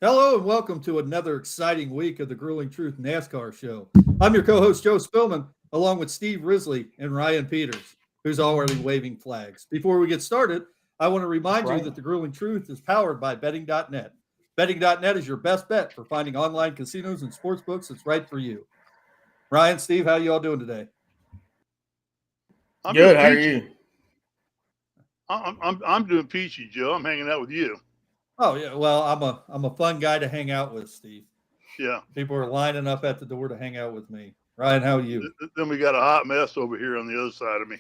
Hello and welcome to another exciting week of the Grueling Truth NASCAR Show. I'm your co-host, Joe Spilman, along with Steve Risley and Ryan Peters, who's already waving flags. Before we get started, I want to remind you that the Grueling Truth is powered by Betting.net. Betting.net is your best bet for finding online casinos and sports books that's right for you. Ryan, Steve, how you all doing today? I'm good. How are you? I'm doing peachy, Joe. I'm hanging out with you. Oh yeah, well, I'm a fun guy to hang out with, Steve. Yeah. People are lining up at the door to hang out with me. Ryan, how are you? Then we got a hot mess over here on the other side of me.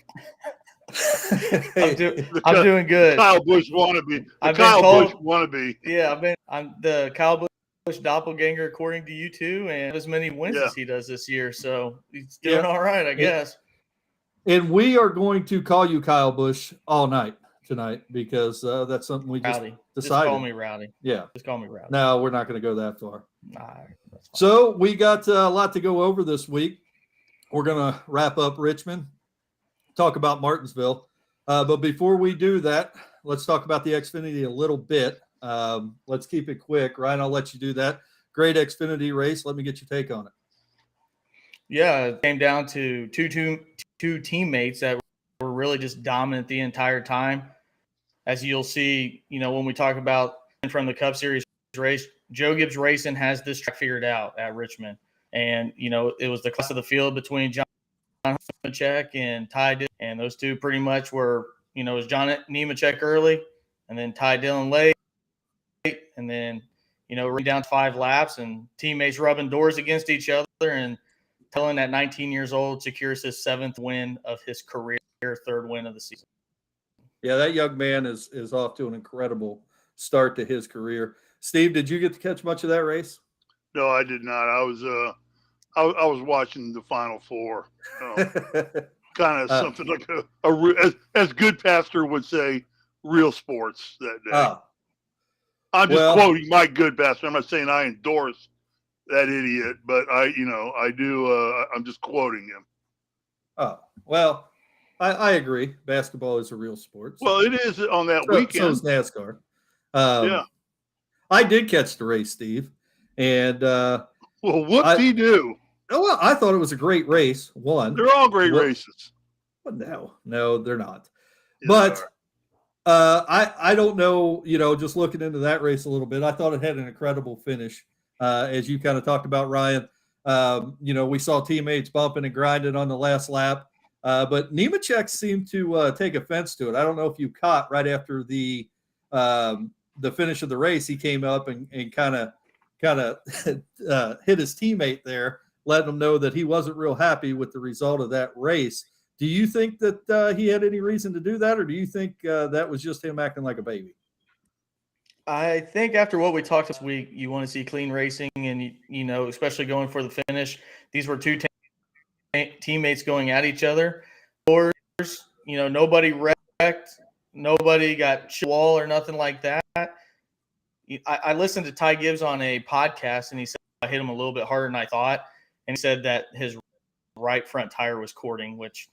I'm doing good. Kyle Busch wannabe. Busch wannabe. Yeah, I'm the Kyle Busch doppelganger, according to you two, and as many wins as he does this year. So he's doing all right, I guess. And we are going to call you Kyle Busch all night tonight because that's something we just decided. Just call me Rowdy. Yeah. Just call me Rowdy. No, we're not going to go that far. Nah, that's fine. So we got a lot to go over this week. We're going to wrap up Richmond, talk about Martinsville. But before we do that, let's talk about the Xfinity a little bit. Let's keep it quick. Ryan, I'll let you do that. Great Xfinity race. Let me get your take on it. Yeah, it came down to two teammates that were really just dominant the entire time. As you'll see, when we talk about from the Cup Series race, Joe Gibbs Racing has this track figured out at Richmond. And, it was the class of the field between John Nemechek and Ty Dillon. And those two pretty much were, it was John Nemechek early and then Ty Dillon late. And then, down to 5 laps and teammates rubbing doors against each other. And Dillon at 19 years old secures his 7th win of his career, 3rd win of the season. Yeah, that young man is off to an incredible start to his career. Steve, did you get to catch much of that race? No, I did not. I was watching the Final Four. Kind of something like as good pastor would say, real sports that day. I'm just quoting my good pastor. I'm not saying I endorse that idiot, but I do. I'm just quoting him. Oh, well. I agree. Basketball is a real sport. So. Well, it is on that weekend. So is NASCAR. Yeah. I did catch the race, Steve. And what'd he do? Well, I thought it was a great race. One. They're all great races. Well, no, they're not. Yes, but I don't know, just looking into that race a little bit, I thought it had an incredible finish. As you kind of talked about, Ryan. We saw teammates bumping and grinding on the last lap. But Nemechek seemed to take offense to it. I don't know if you caught right after the finish of the race, he came up and kind of hit his teammate there, letting him know that he wasn't real happy with the result of that race. Do you think that he had any reason to do that, or do you think that was just him acting like a baby? I think after what we talked this week, you want to see clean racing, and especially going for the finish. These were two teammates going at each other. Nobody wrecked, nobody got wall or nothing like that. I listened to Ty Gibbs on a podcast, and he said I hit him a little bit harder than I thought, and he said that his right front tire was cording, which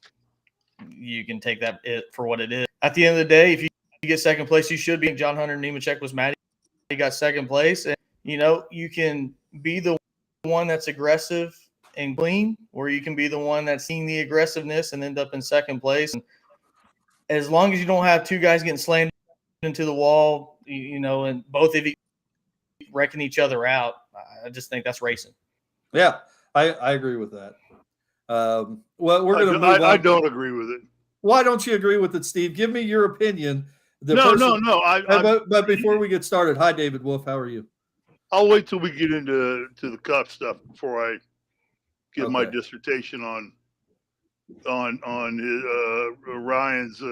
you can take that for what it is. At the end of the day, if you get second place, you should be. John Hunter Nemechek was mad he got second place, and you can be the one that's aggressive and clean, or you can be the one that's seeing the aggressiveness and end up in second place. And as long as you don't have two guys getting slammed into the wall, and both of you wrecking each other out, I just think that's racing. Yeah, I agree with that. Well, we're going to move on. I don't agree with it. Why don't you agree with it, Steve? Give me your opinion. No. But before we get started, hi, David Wolf. How are you? I'll wait till we get into the Cup stuff before I give my dissertation on Ryan's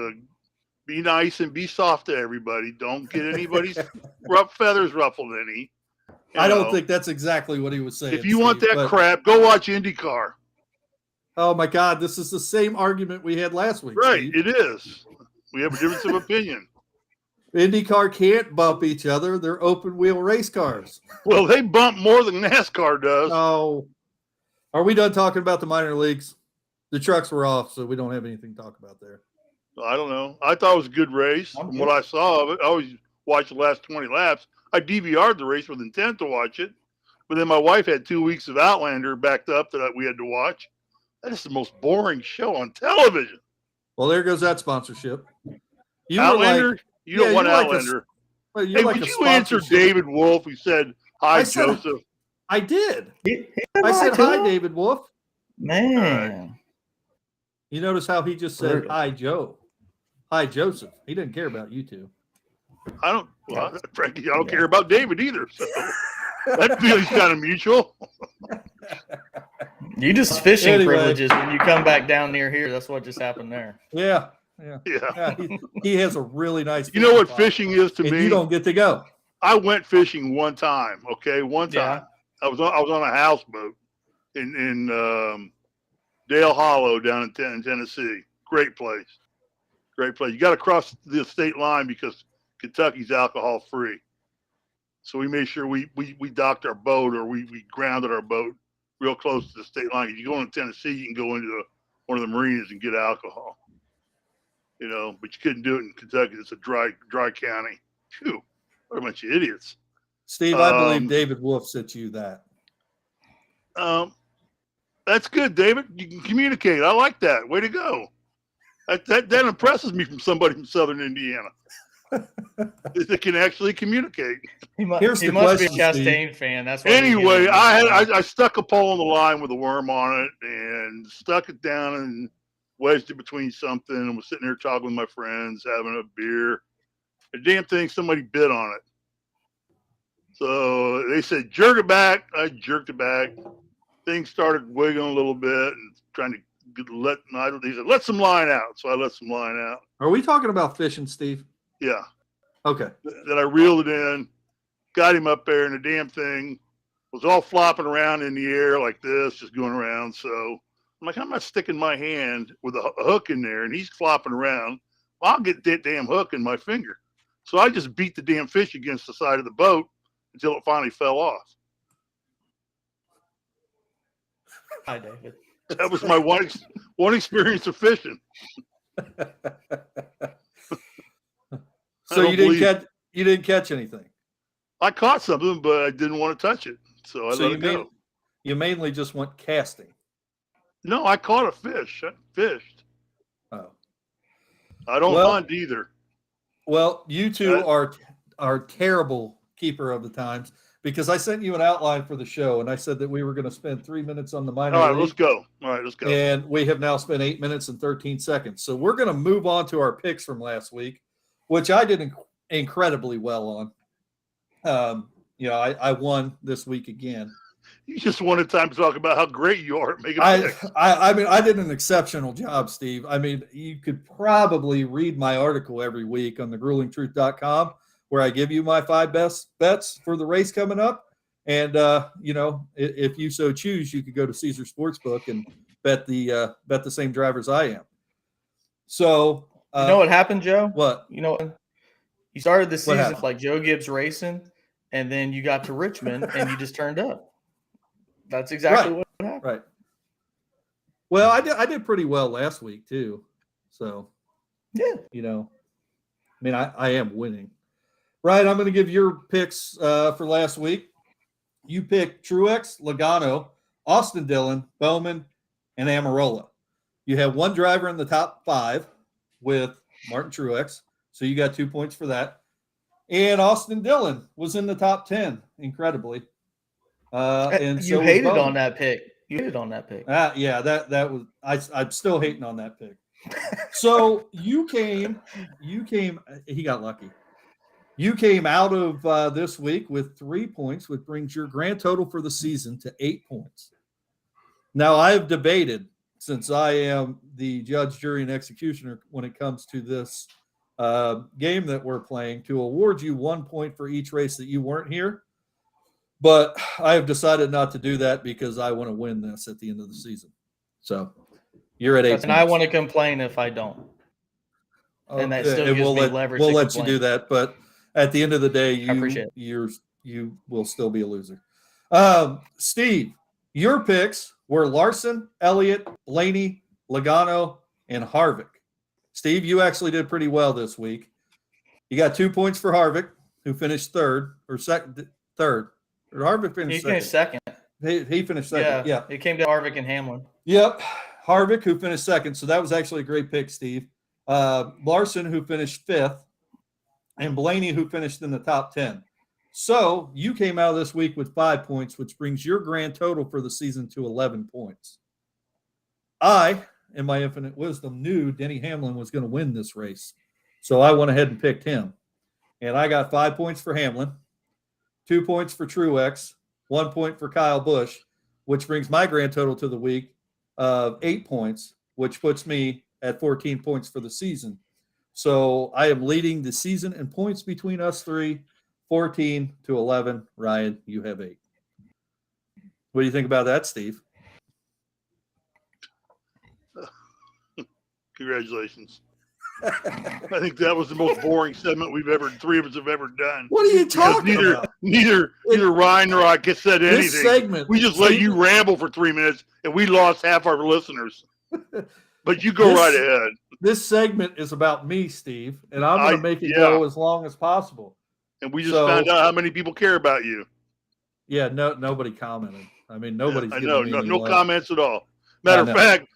be nice and be soft to everybody. Don't get anybody's rough feathers ruffled any. I don't think that's exactly what he was saying. If you want that crap, go watch IndyCar. Oh my God, this is the same argument we had last week. Right, Steve. it is. We have a difference of opinion. IndyCar can't bump each other. They're open wheel race cars. Well, they bump more than NASCAR does. Oh. Are we done talking about the minor leagues? The trucks were off, so we don't have anything to talk about there. I don't know. I thought it was a good race. From what I saw of it, I always watched the last 20 laps. I DVR'd the race with intent to watch it, but then my wife had 2 weeks of Outlander backed up that we had to watch. That is the most boring show on television. Well, there goes that sponsorship. You Outlander? were like, You don't want you're like Outlander. you're Hey, like would a you answer sponsorship. David Wolf who said, hi, I said- Joseph? I did. He I said, hi, him. David Wolf. Man. You notice how he just said, Brutal. hi, Joe. Hi, Joseph. He didn't care about you two. Frankly, I don't care about David either. So that feeling's kind of mutual. You just fishing Anyway. privileges when you come back down near here. That's what just happened there. Yeah. Yeah. He has a really nice. You know what spot, fishing is to and me? you don't get to go. I went fishing one time. Okay, one time. Yeah. I was on a houseboat in Dale Hollow down in Tennessee. Great place. Great place. You got to cross the state line because Kentucky's alcohol free. So we made sure we docked our boat, or we grounded our boat real close to the state line. If you go into Tennessee, you can go into one of the marinas and get alcohol. You know, but you couldn't do it in Kentucky. It's a dry county. Phew, what a bunch of idiots. Steve, I believe David Wolf sent you that. That's good, David. You can communicate. I like that. Way to go. That impresses me from somebody from Southern Indiana. That can actually communicate. He must Here's the be a question, Chastain fan. That's why. Anyway, I stuck a pole on the line with a worm on it and stuck it down and wedged it between something, and was sitting there talking with my friends, having a beer. The damn thing, somebody bit on it. So they said, jerk it back. I jerked it back. Things started wiggling a little bit and trying to he said, let some line out. So I let some line out. Are we talking about fishing, Steve? Yeah. Okay. Then I reeled it in, got him up there, and the damn thing was all flopping around in the air like this, just going around. So I'm like, I'm not sticking my hand with a hook in there, and he's flopping around. Well, I'll get that damn hook in my finger. So I just beat the damn fish against the side of the boat until it finally fell off. Hi, David. That was my one experience of fishing. So you didn't catch anything. I caught something, but I didn't want to touch it, so I let it go. You mainly just went casting. No, I caught a fish. I fished. Oh. I don't hunt either. Well, you two are terrible keeper of the times, because I sent you an outline for the show, and I said that we were going to spend 3 minutes on the minor All right, league. let's go. All right, let's go. And we have now spent 8 minutes and 13 seconds. So we're going to move on to our picks from last week, which I did incredibly well on. I won this week again. You just wanted time to talk about how great you are at making picks. I mean, I did an exceptional job, Steve. I mean, you could probably read my article every week on thegruelingtruth.com, where I give you my 5 best bets for the race coming up. And, if you so choose, you could go to Caesar Sportsbook and bet the same drivers I am. So, you know what happened, Joe? What? You know, you started the season like Joe Gibbs racing, and then you got to Richmond and you just turned up. That's exactly what happened. Right. Well, I did pretty well last week too. So, yeah, I am winning. Right, I'm going to give your picks for last week. You picked Truex, Logano, Austin Dillon, Bowman, and Amarola. You have one driver in the top 5 with Martin Truex, so you got 2 points for that. And Austin Dillon was in the top 10, incredibly. And you hated on that pick. You hated on that pick. Yeah, that was I'm still hating on that pick. So you came. He got lucky. You came out of this week with 3 points, which brings your grand total for the season to 8 points. Now, I have debated, since I am the judge, jury, and executioner when it comes to this game that we're playing, to award you 1 point for each race that you weren't here. But I have decided not to do that because I want to win this at the end of the season. So you're at 8 points. And I want to complain if I don't. And that still gives me leverage. We'll let you do that, but at the end of the day, you will still be a loser. Steve, your picks were Larson, Elliott, Blaney, Logano, and Harvick. Steve, you actually did pretty well this week. You got 2 points for Harvick. who finished third. Or Harvick He finished finished second. second. He finished second. Yeah. It came to Harvick and Hamlin. Yep. Harvick, who finished second. So that was actually a great pick, Steve. Larson, who finished fifth, and Blaney, who finished in the top 10. So you came out this week with 5 points, which brings your grand total for the season to 11 points. I, in my infinite wisdom, knew Denny Hamlin was going to win this race. So I went ahead and picked him. And I got 5 points for Hamlin, 2 points for Truex, 1 point for Kyle Busch, which brings my grand total to the week of 8 points, which puts me at 14 points for the season. So I am leading the season in points between us three, 14 to 11. Ryan, you have 8. What do you think about that, Steve? Congratulations. I think that was the most boring segment three of us have ever done. What are you talking about? Neither Ryan nor I said anything. This segment, we just let you ramble for 3 minutes, and we lost half our listeners. But you go right ahead. This segment is about me, Steve, and I'm going to make it go as long as possible. And we just found out how many people care about you. Yeah, nobody commented. I mean, nobody's. I know, no comments at all. Matter of fact,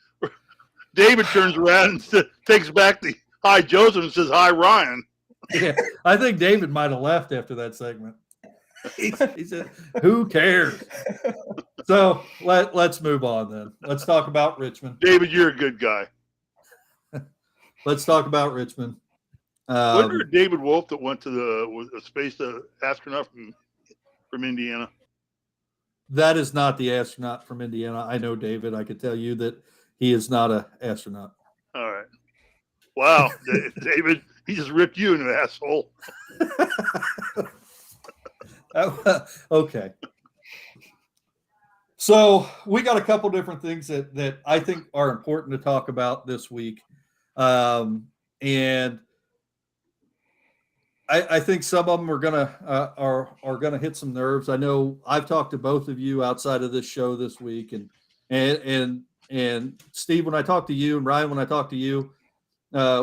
David turns around and takes back the hi Joseph and says hi Ryan. Yeah, I think David might have left after that segment. He said, "Who cares?" So let's move on then. Let's talk about Richmond. David, you're a good guy. Let's talk about Richmond. Wasn't there a David Wolf that went to a space astronaut from Indiana? That is not the astronaut from Indiana. I know David. I could tell you that he is not an astronaut. All right. Wow, David, he just ripped you into the asshole. Okay. So we got a couple different things that I think are important to talk about this week. And I think some of them are gonna hit some nerves. I know I've talked to both of you outside of this show this week, and Steve, when I talked to you, and Ryan, when I talked to you,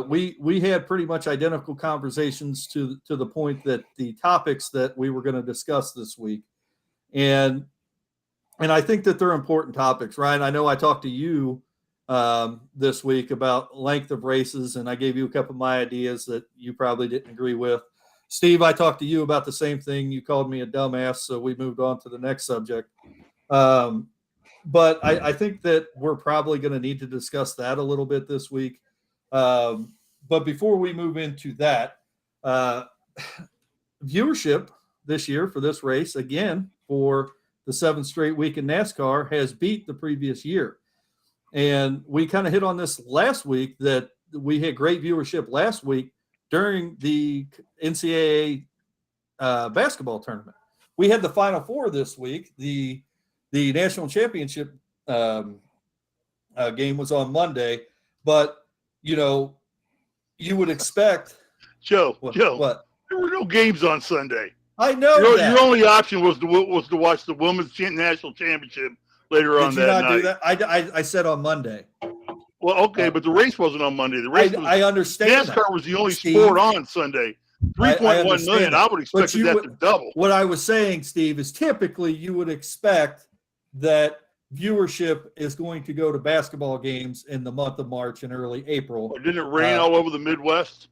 we had pretty much identical conversations to the point that the topics that we were going to discuss this week, and I think that they're important topics. Ryan, I know I talked to you this week about length of races, and I gave you a couple of my ideas that you probably didn't agree with. Steve, I talked to you about the same thing. You called me a dumbass, so we moved on to the next subject. But I think that we're probably going to need to discuss that a little bit this week. But before we move into that, viewership this year for this race, again, for the 7th straight week in NASCAR, has beat the previous year. And we kind of hit on this last week that we had great viewership last week during the NCAA basketball tournament. We had the Final Four this week. The national championship game was on Monday, but you would expect Joe. What? There were no games on Sunday. I know your only option was to watch the women's national championship later on that night. Did you not do that? I said on Monday. Well, okay, but the race wasn't on Monday. The race I understand. NASCAR was the only sport on Sunday. 3.1 million. I would expect that to double. What I was saying, Steve, is typically you would expect that viewership is going to go to basketball games in the month of March and early April. Or didn't it rain all over the Midwest?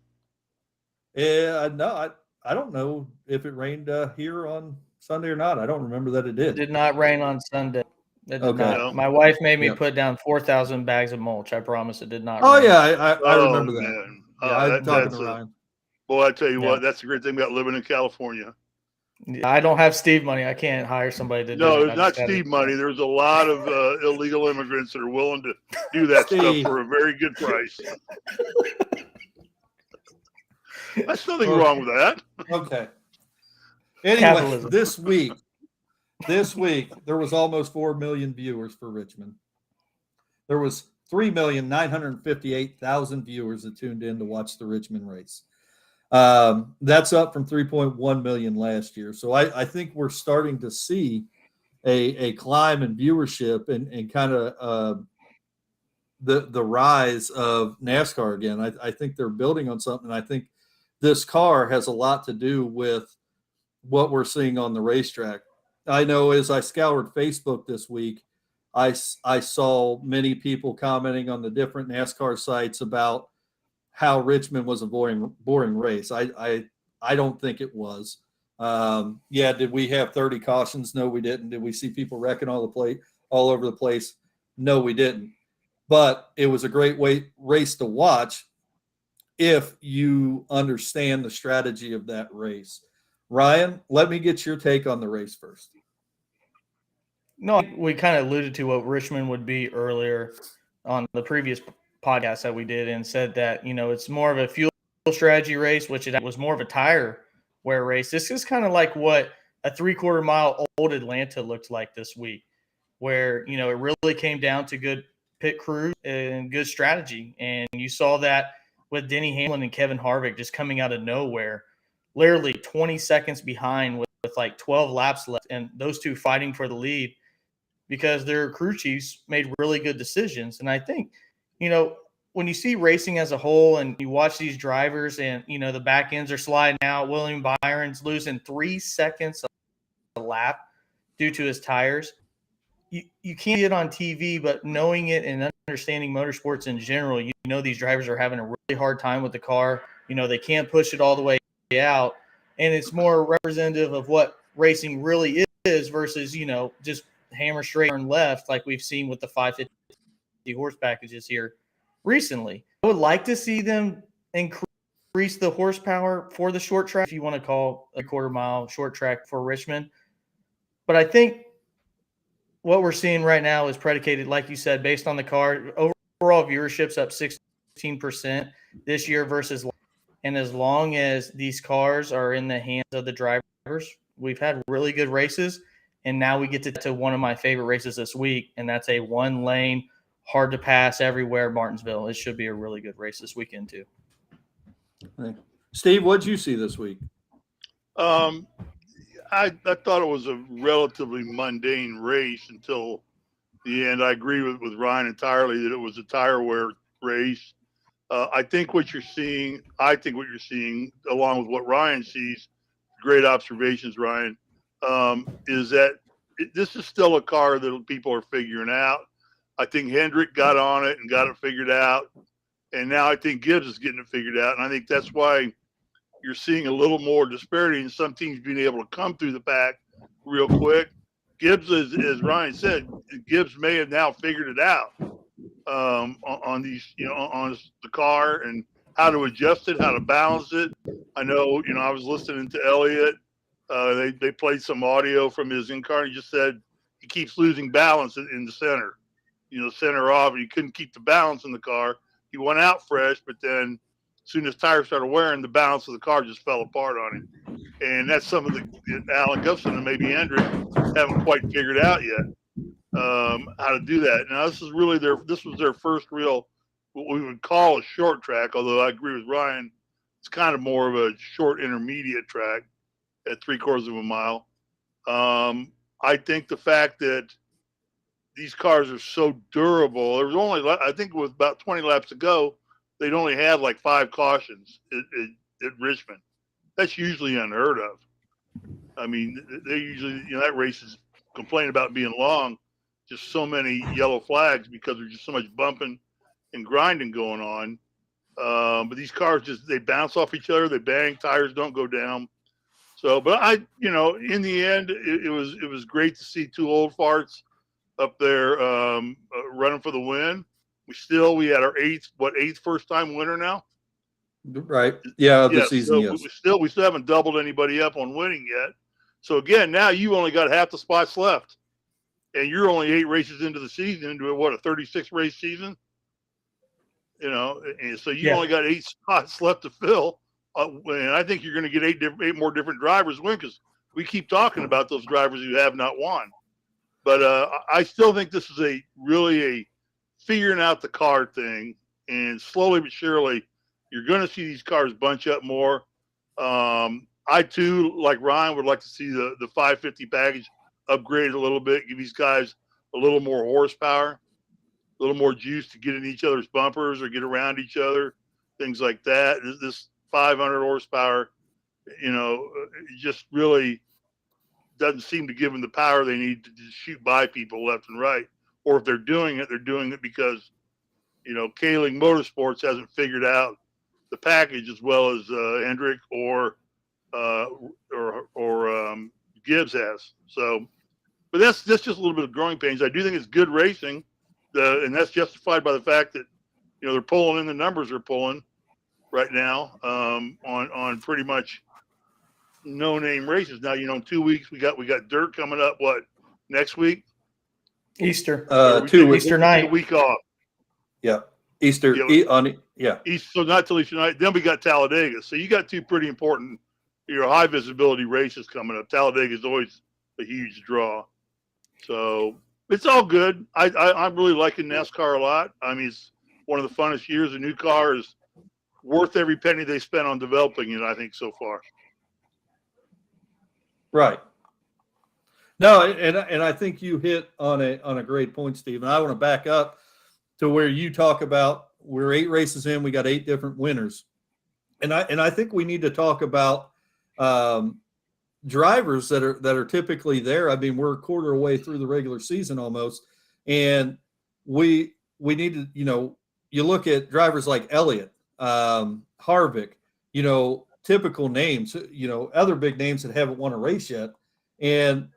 No, I don't know if it rained here on Sunday or not. I don't remember that it did. It did not rain on Sunday. It did Okay. not. No. My wife made me put down 4,000 bags of mulch. I promise it did not Oh, rain. yeah, I remember that. Man. Yeah, I'm talking to Ryan. Boy, I tell you what, that's the great thing about living in California. I don't have Steve money. I can't hire somebody to do it. No, it's not Steve money. There's a lot of illegal immigrants that are willing to do that stuff for a very good price. That's nothing wrong with that. Okay. Anyway, Capitalism. this week, there was almost 4 million viewers for Richmond. There was 3,958,000 viewers that tuned in to watch the Richmond race. That's up from 3.1 million last year. So I think we're starting to see a climb in viewership and kind of the rise of NASCAR again. I think they're building on something. I think this car has a lot to do with what we're seeing on the racetrack. I know as I scoured Facebook this week, I saw many people commenting on the different NASCAR sites about how Richmond was a boring race. I don't think it was. Yeah, did we have 30 cautions? No, we didn't. Did we see people wrecking all over the place? No, we didn't. But it was a great race to watch if you understand the strategy of that race. Ryan, let me get your take on the race first. No, we kind of alluded to what Richmond would be earlier on the previous podcast that we did and said that, it's more of a fuel strategy race, which it was more of a tire wear race. This is kind of like what a 3/4 mile old Atlanta looked like this week, where, it really came down to good pit crew and good strategy. And you saw that with Denny Hamlin and Kevin Harvick just coming out of nowhere, literally 20 seconds behind with like 12 laps left, and those two fighting for the lead because their crew chiefs made really good decisions. And I think, when you see racing as a whole and you watch these drivers and, the back ends are sliding out, William Byron's losing 3 seconds a lap due to his tires. You can't see it on TV, but knowing it and understanding motorsports in general, these drivers are having a really hard time with the car. They can't push it all the way out. And it's more representative of what racing really is versus, just hammer straight and left like we've seen with the 550 horse packages here recently. I would like to see them increase the horsepower for the short track, if you want to call a 1/4 mile short track for Richmond. But I think what we're seeing right now is predicated, like you said, based on the car. Overall viewership's up 16% this year versus last. And as long as these cars are in the hands of the drivers, we've had really good races. And now we get to one of my favorite races this week, and that's a 1-lane, hard to pass everywhere Martinsville. It should be a really good race this weekend too. Steve, what did you see this week? I thought it was a relatively mundane race until the end. I agree with Ryan entirely that it was a tire wear race. I think what you're seeing, along with what Ryan sees, great observations, Ryan, is that this is still a car that people are figuring out. I think Hendrick got on it and got it figured out. And now I think Gibbs is getting it figured out. And I think that's why you're seeing a little more disparity in some teams being able to come through the pack real quick. Gibbs, as Ryan said, Gibbs may have now figured it out on these, on the car and how to adjust it, how to balance it. I know, I was listening to Elliott. They played some audio from his in-car. He just said he keeps losing balance in the center. Center off, and he couldn't keep the balance in the car. He went out fresh, but then as soon as tires started wearing, the balance of the car just fell apart on him. And that's something that Alan Gustafson and maybe Hendrick haven't quite figured out yet, how to do that. Now, this was their first real, what we would call a short track, although I agree with Ryan, it's kind of more of a short intermediate track at 3/4 mile. I think the fact that these cars are so durable, there was only, I think it was about 20 laps to go, they'd only had like 5 cautions at Richmond. That's usually unheard of. I mean, they usually, that race is complaining about being long, just so many yellow flags because there's just so much bumping and grinding going on. But these cars they bounce off each other, they bang, tires don't go down. So, but in the end, it was great to see 2 old farts up there running for the win. We had our eighth first time winner now. Right. Yeah, the season. So yes. we still haven't doubled anybody up on winning yet. So again, now you've only got half the spots left, and you're only 8 races into the season, into a 36 race season. And so you only got 8 spots left to fill. And I think you're going to get 8 more different drivers win, because we keep talking about those drivers who have not won. But I still think this is really a figuring out the car thing, and slowly but surely, you're going to see these cars bunch up more. I too, like Ryan, would like to see the 550 package upgraded a little bit, give these guys a little more horsepower, a little more juice to get in each other's bumpers or get around each other, things like that. This 500 horsepower it just really doesn't seem to give them the power they need to just shoot by people left and right. Or if they're doing it because, Kaling Motorsports hasn't figured out the package as well as Hendrick or Gibbs has. So, but that's just a little bit of growing pains. I do think it's good racing, and that's justified by the fact that they're pulling in the numbers they're pulling right now on pretty much no-name races. Now, in 2 weeks we got dirt coming up. What, next week? Easter. 2 weeks. Easter night. A week off. Yeah. Easter. So not till Easter night. Then we got Talladega. So you got two pretty important, high visibility races coming up. Talladega is always a huge draw. So it's all good. I'm really liking NASCAR a lot. I mean, it's one of the funnest years. A new car is worth every penny they spent on developing it, I think, so far. Right. No, and I think you hit on a great point, Steve. And I want to back up to where you talk about we're 8 races in, we got 8 different winners, and I think we need to talk about drivers that are typically there. I mean, we're a quarter away through the regular season almost, and we need to you look at drivers like Elliott, Harvick, typical names, other big names that haven't won a race yet. And,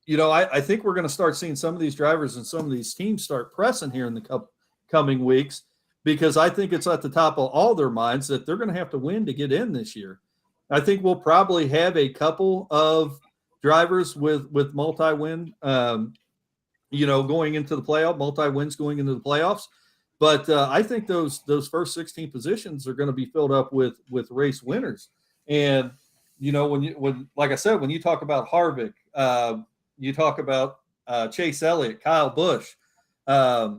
I think we're going to start seeing some of these drivers and some of these teams start pressing here in the coming weeks, because I think it's at the top of all their minds that they're going to have to win to get in this year. I think we'll probably have a couple of drivers with multi-win, going into the playoff, multi-wins going into the playoffs. But I think those first 16 positions are going to be filled up with race winners. And when like I said, when you talk about Harvick, you talk about Chase Elliott, Kyle Busch. I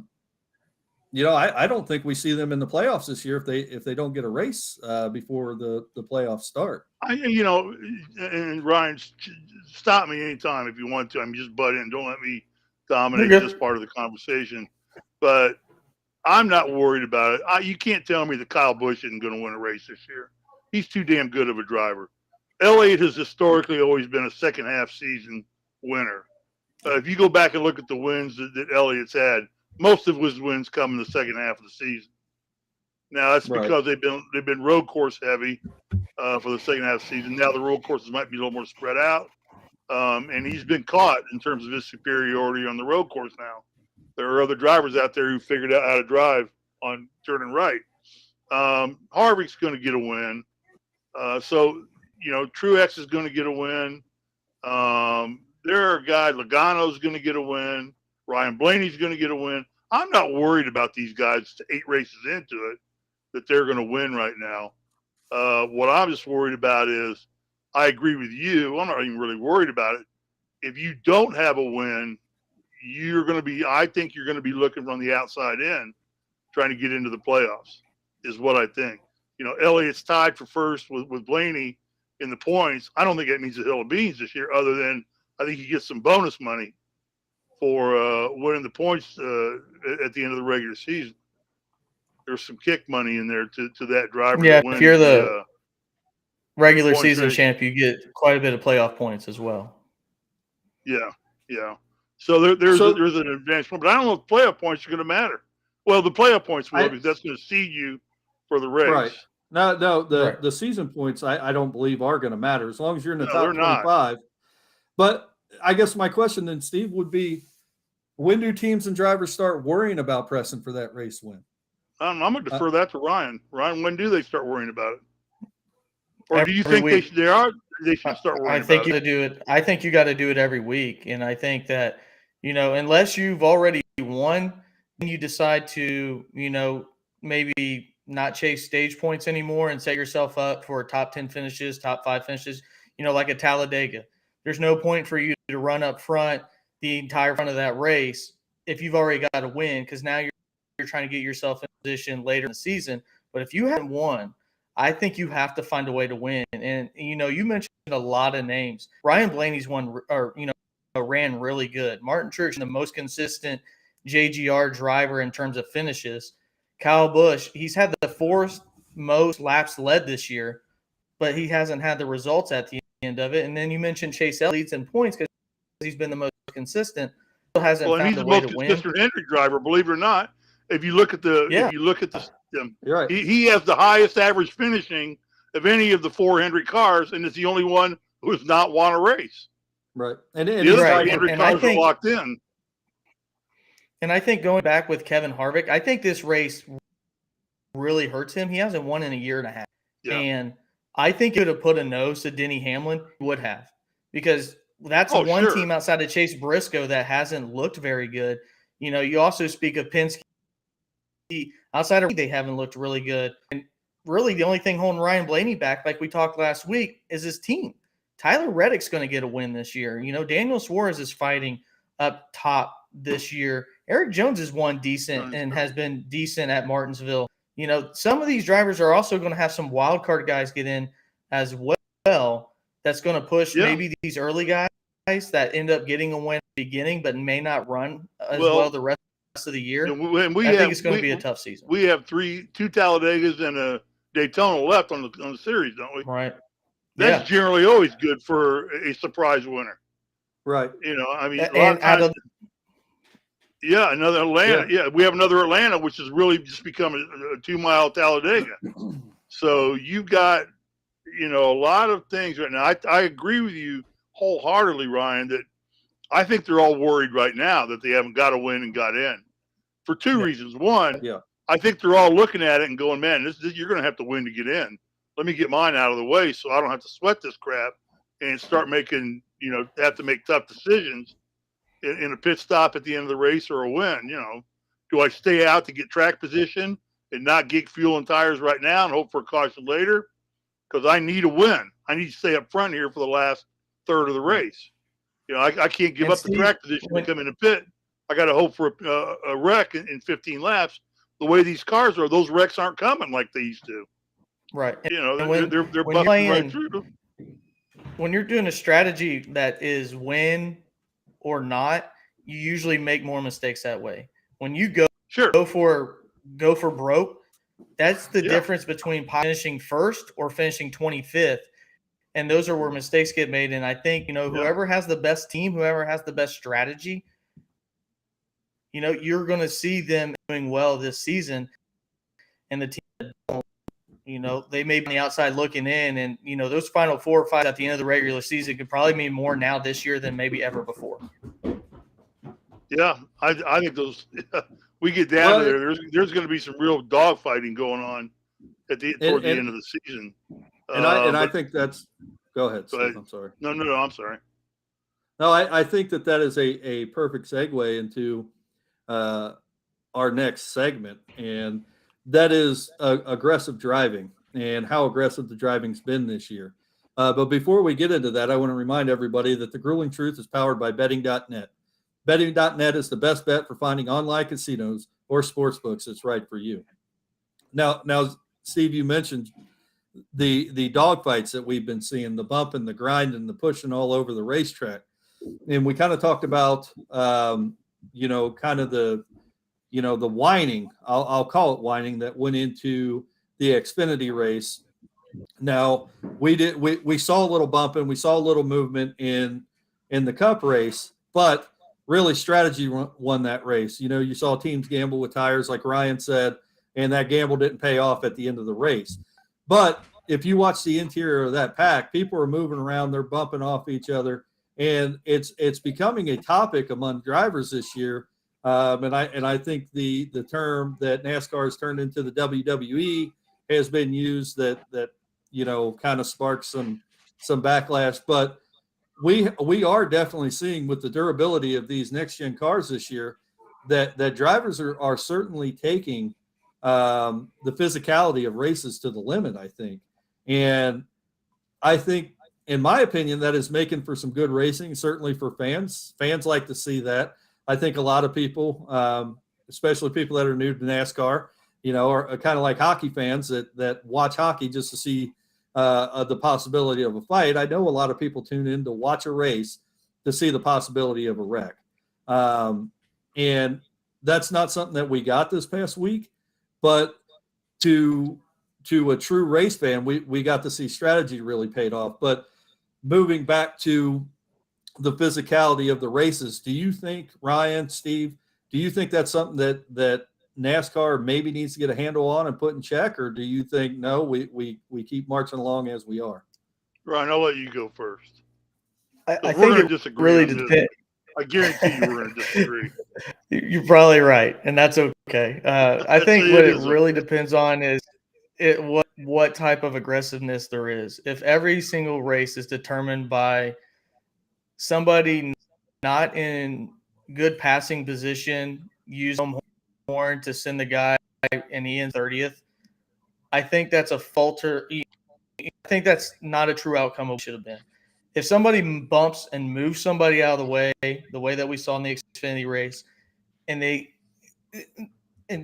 don't think we see them in the playoffs this year if they don't get a race before the playoffs start. And Ryan, stop me anytime if you want to. Just butt in. Don't let me dominate this part of the conversation. But I'm not worried about it. You can't tell me that Kyle Busch isn't going to win a race this year. He's too damn good of a driver. Elliott has historically always been a second half season winner. If you go back and look at the wins that Elliott's had, most of his wins come in the second half of the season. Now that's because they've been road course heavy for the second half of the season. Now the road courses might be a little more spread out, and he's been caught in terms of his superiority on the road course now. There are other drivers out there who figured out how to drive on turning right. Harvick's going to get a win. Truex is going to get a win. There are guys, Logano's going to get a win. Ryan Blaney's going to get a win. I'm not worried about these guys 8 races into it that they're going to win right now. What I'm just worried about is, I agree with you. I'm not even really worried about it. If you don't have a win, I think you're going to be looking from the outside in, trying to get into the playoffs, is what I think. Elliott's tied for first with Blaney in the points. I don't think that means a hill of beans this year, other than I think he gets some bonus money for winning the points at the end of the regular season. There's some kick money in there to that driver. Yeah, if you're the regular season champ, you get quite a bit of playoff points as well. Yeah. So there's an advantage, but I don't know if playoff points are going to matter. Well, the playoff points will, because that's going to seed you for the race. Right. No, the season points I don't believe are going to matter as long as you're in the top 25. Not. But I guess my question then, Steve, would be, when do teams and drivers start worrying about pressing for that race win? I'm going to defer that to Ryan. Ryan, when do they start worrying about it? Or do you think they should start worrying about it? I think you got to do it every week. And I think that, unless you've already won, you decide to, maybe not chase stage points anymore and set yourself up for top 10 finishes, top 5 finishes, like a Talladega. There's no point for you to run up front the entire front of that race if you've already got to win, because now you're trying to get yourself in position later in the season. But if you haven't won, I think you have to find a way to win. And, you mentioned a lot of names. Ryan Blaney's ran really good. Martin Truex, the most consistent JGR driver in terms of finishes. Kyle Busch, he's had the 4th most laps led this year, but he hasn't had the results at the end of it. And then you mentioned Chase Elliott leads in points because he's been the most consistent. Still hasn't Well, and found he's a the way most to win. consistent entry driver, believe it or not. If you look at the, You're right. he has the highest average finishing of any of the 4 Hendrick cars, and is the only one who has not won a race. Right. And The other right. 3 Hendrick And I cars are think- locked in. And I think going back with Kevin Harvick, I think this race really hurts him. He hasn't won in a year and a half. Yeah. And I think it would have put a nose to Denny Hamlin. Would have. Because that's one sure. team outside of Chase Briscoe that hasn't looked very good. You know, you also speak of Penske. Outside of they haven't looked really good. And really the only thing holding Ryan Blaney back, like we talked last week, is his team. Tyler Reddick's going to get a win this year. You know, Daniel Suarez is fighting up top this year. Eric Jones has won decent and has been decent at Martinsville. You know, some of these drivers are also going to have some wild card guys get in as well. That's going to push maybe these early guys that end up getting a win at the beginning, but may not run as well the rest of the year. And I think it's going to be a tough season. We have 2 Talladegas and a Daytona left on the series, don't we? Right. That's generally always good for a surprise winner. Right. You know, I mean, another Atlanta. Yeah, we have another Atlanta, which has really just become a 2-mile Talladega. So you've got, you know, a lot of things right now. I agree with you wholeheartedly, Ryan, that I think they're all worried right now that they haven't got a win and got in for 2 reasons. One, I think they're all looking at it and going, man, this you're going to have to win to get in. Let me get mine out of the way so I don't have to sweat this crap and start making, you know, have to make tough decisions in a pit stop at the end of the race or a win. You know, do I stay out to get track position and not get fuel and tires right now and hope for a caution later? Because I need a win. I need to stay up front here for the last third of the race. You know, I can't give up the track position to come in the pit. I got to hope for a wreck in 15 laps. The way these cars are, those wrecks aren't coming like they used to. Right. You know, they're when busting right through. When you're doing a strategy that is win or not, you usually make more mistakes that way. When you go for broke, that's the difference between finishing first or finishing 25th. And those are where mistakes get made. And I think, you know, whoever has the best team, whoever has the best strategy, you know, you're going to see them doing well this season. And the team that don't, you know, they may be on the outside looking in. And, you know, those final 4 or 5 at the end of the regular season could probably mean more now this year than maybe ever before. Yeah, I think those we get down there. There's going to be some real dogfighting going on toward the end of the season. I think that's – go ahead, Steve. I'm sorry. No, I'm sorry. No, I think that is a perfect segue into our next segment, and that is aggressive driving and how aggressive the driving's been this year. But before we get into that, I want to remind everybody that The Grueling Truth is powered by Betting.net. Betting.net is the best bet for finding online casinos or sportsbooks that's right for you. Now, Steve, you mentioned the dogfights that we've been seeing, the bump and the grind and the pushing all over the racetrack. And we kind of talked about, you know, kind of the whining, I'll call it whining, that went into the Xfinity race. Now, we saw a little bumping, we saw a little movement in the Cup race, but really strategy won that race. You know, you saw teams gamble with tires, like Ryan said, and that gamble didn't pay off at the end of the race. But if you watch the interior of that pack, people are moving around, they're bumping off each other, and it's becoming a topic among drivers this year. And I think the term that NASCAR has turned into the WWE has been used that you know, kind of sparks some backlash. But we are definitely seeing, with the durability of these next gen cars this year, that drivers are certainly taking the physicality of races to the limit, I think. And I think, in my opinion, that is making for some good racing, certainly for fans. Fans like to see that. I think a lot of people, especially people that are new to NASCAR, you know, are kind of like hockey fans that watch hockey just to see the possibility of a fight. I know a lot of people tune in to watch a race to see the possibility of a wreck. And that's not something that we got this past week. But to to a true race fan, we got to see strategy really paid off. But moving back to the physicality of the races, do you think, Ryan, Steve, do you think that's something that NASCAR maybe needs to get a handle on and put in check, or do you think no, we keep marching along as we are? Ryan, I'll let you go first. I We're think going it to disagree. really on this. depends. I guarantee you we're going to disagree. You're probably right, and that's okay. I think what it really depends on is what type of aggressiveness there is. If every single race is determined by somebody not in good passing position, use home horn to send the guy and he in 30th, I think that's a falter. I think that's not a true outcome of what should have been. If somebody bumps and moves somebody out of the way that we saw in the Xfinity race, and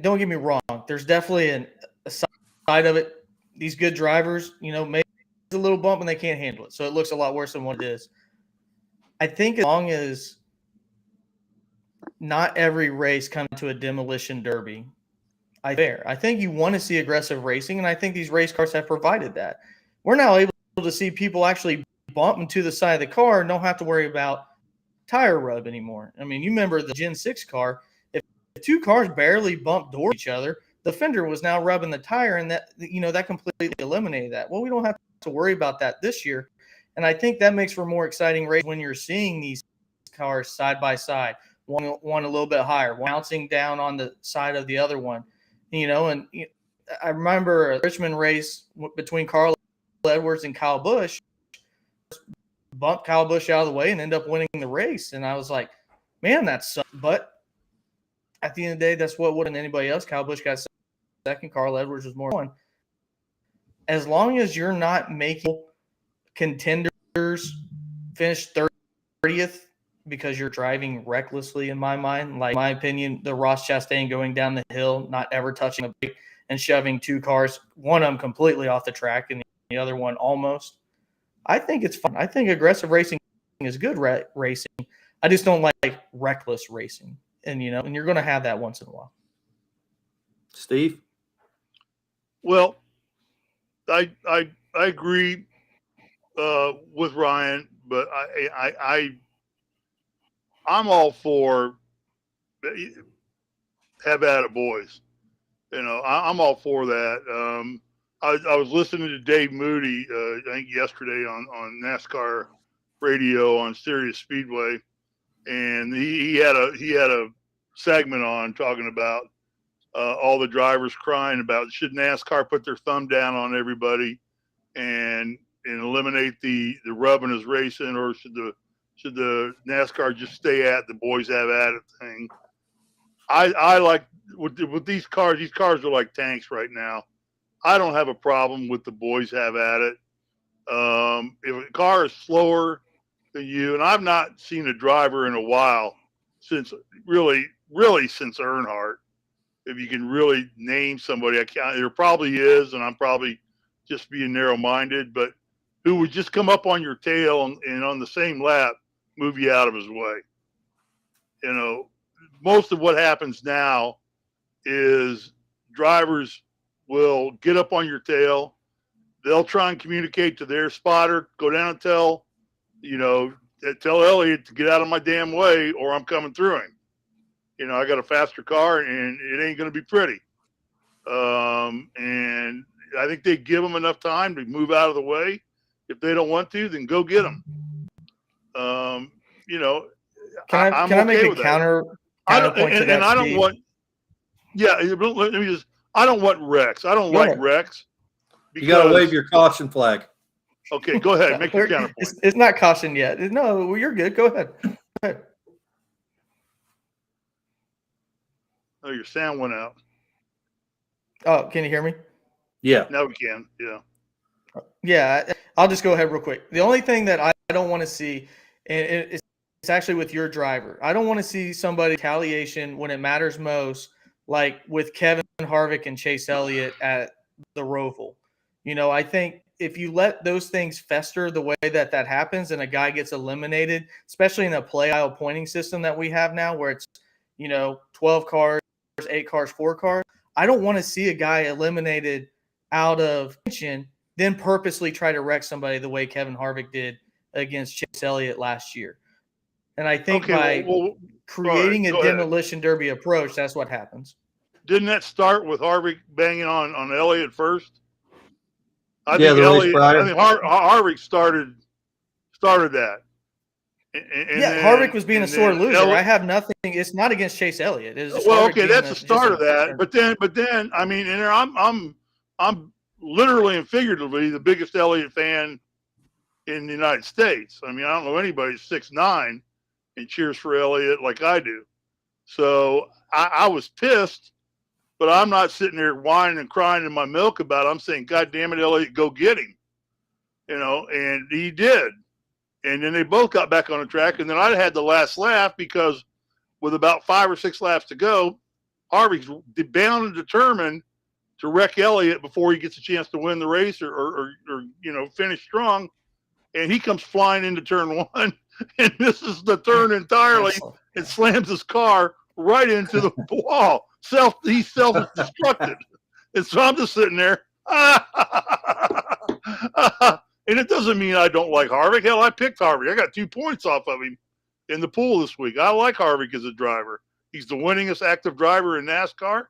don't get me wrong, there's definitely a side of it. These good drivers, maybe it's a little bump and they can't handle it, so it looks a lot worse than what it is. I think as long as not every race comes to a demolition derby, I think you want to see aggressive racing, and I think these race cars have provided that. We're now able to see people actually bump into the side of the car and don't have to worry about tire rub anymore. I mean, you remember the Gen 6 car, if two cars barely bumped towards each other, the fender was now rubbing the tire, and that completely eliminated that. Well, we don't have to worry about that this year, and I think that makes for more exciting race when you're seeing these cars side by side, one a little bit higher, one bouncing down on the side of the other one, and I remember a Richmond race between Carl Edwards and Kyle Busch, bumped Kyle Busch out of the way and end up winning the race. And I was like, man, that sucks. But at the end of the day, that's what wouldn't anybody else. Kyle Busch got second. Carl Edwards was more one. As long as you're not making contenders finish 30th because you're driving recklessly, in my mind, like in my opinion, the Ross Chastain going down the hill, not ever touching a brake and shoving two cars, one of them completely off the track and the other one almost. I think it's fun. I think aggressive racing is good racing. I just don't like reckless racing. And, and you're going to have that once in a while. Steve? Well, I agree with Ryan, but I'm all for have at it, boys. I'm all for that. I was listening to Dave Moody, I think yesterday on NASCAR radio on Sirius Speedway, and he had a segment on talking about all the drivers crying about should NASCAR put their thumb down on everybody and eliminate the rubbing is racing, or should the NASCAR just stay at the boys have at it thing. I like with these cars. These cars are like tanks right now. I don't have a problem with the boys have at it. If a car is slower than you, and I've not seen a driver in a while since really since Earnhardt. If you can really name somebody, there probably is, and I'm probably just being narrow-minded, but who would just come up on your tail and on the same lap move you out of his way. Most of what happens now is drivers will get up on your tail. They'll try and communicate to their spotter, go down and tell Elliott to get out of my damn way or I'm coming through him. I got a faster car and it ain't going to be pretty. And I think they give them enough time to move out of the way. If they don't want to, then go get them. Can I make a counterpoint to that? I don't want. Yeah, let me just. I don't want wrecks. I don't like wrecks. You got to wave your caution flag. Okay, go ahead. Make your counterpoint. It's not caution yet. No, you're good. Go ahead. Oh, your sound went out. Oh, can you hear me? Yeah. Now we can. Yeah. Yeah, I'll just go ahead real quick. The only thing that I don't want to see, and it's actually with your driver. I don't want to see somebody retaliation when it matters most, like with Kevin Harvick and Chase Elliott at the Roval. I think if you let those things fester the way that happens and a guy gets eliminated, especially in a play aisle pointing system that we have now where it's, 12 cars, 8 cars, 4 cars, I don't want to see a guy eliminated out of tension than purposely try to wreck somebody the way Kevin Harvick did against Chase Elliott last year. And I think creating a demolition derby approach, that's what happens. Didn't that start with Harvick banging on Elliott first? I think Harvick started that. Harvick was being a sore loser. I have nothing. It's not against Chase Elliott. That's the start of that. But then, I mean, and I'm literally and figuratively the biggest Elliott fan in the United States. I mean, I don't know anybody 6'9" and cheers for Elliott like I do. So I was pissed, but I'm not sitting there whining and crying in my milk about it. I'm saying, God damn it, Elliott, go get him. And he did. And then they both got back on the track. And then I had the last lap because with about 5 or 6 laps to go, Harvick's bound and determined to wreck Elliott before he gets a chance to win the race or finish strong. And he comes flying into turn 1 and misses the turn entirely and slams his car right into the wall. He's self-destructed. And so I'm just sitting there. And it doesn't mean I don't like Harvick. Hell, I picked Harvick. I got 2 points off of him in the pool this week. I like Harvick as a driver. He's the winningest active driver in NASCAR.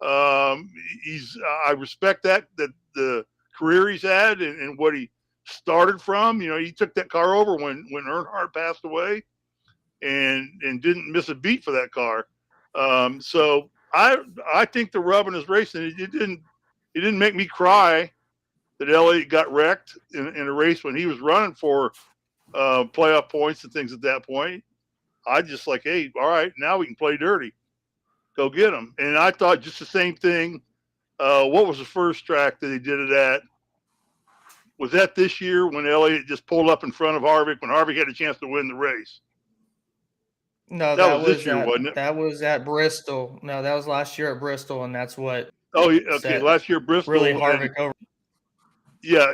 I respect that the career he's had and what he started from. He took that car over when Earnhardt passed away and didn't miss a beat for that car. So I think the rub in his racing, it didn't make me cry that Elliott got wrecked in a race when he was running for playoff points and things at that point. I just like, hey, all right, now we can play dirty. Go get him. And I thought just the same thing. What was the first track that he did it at? Was that this year when Elliott just pulled up in front of Harvick when Harvick had a chance to win the race? No, that was this year, wasn't it? That was at Bristol. No, that was last year at Bristol, and that's what. Oh, okay. Last year, Bristol. Really Harvick over. Yeah.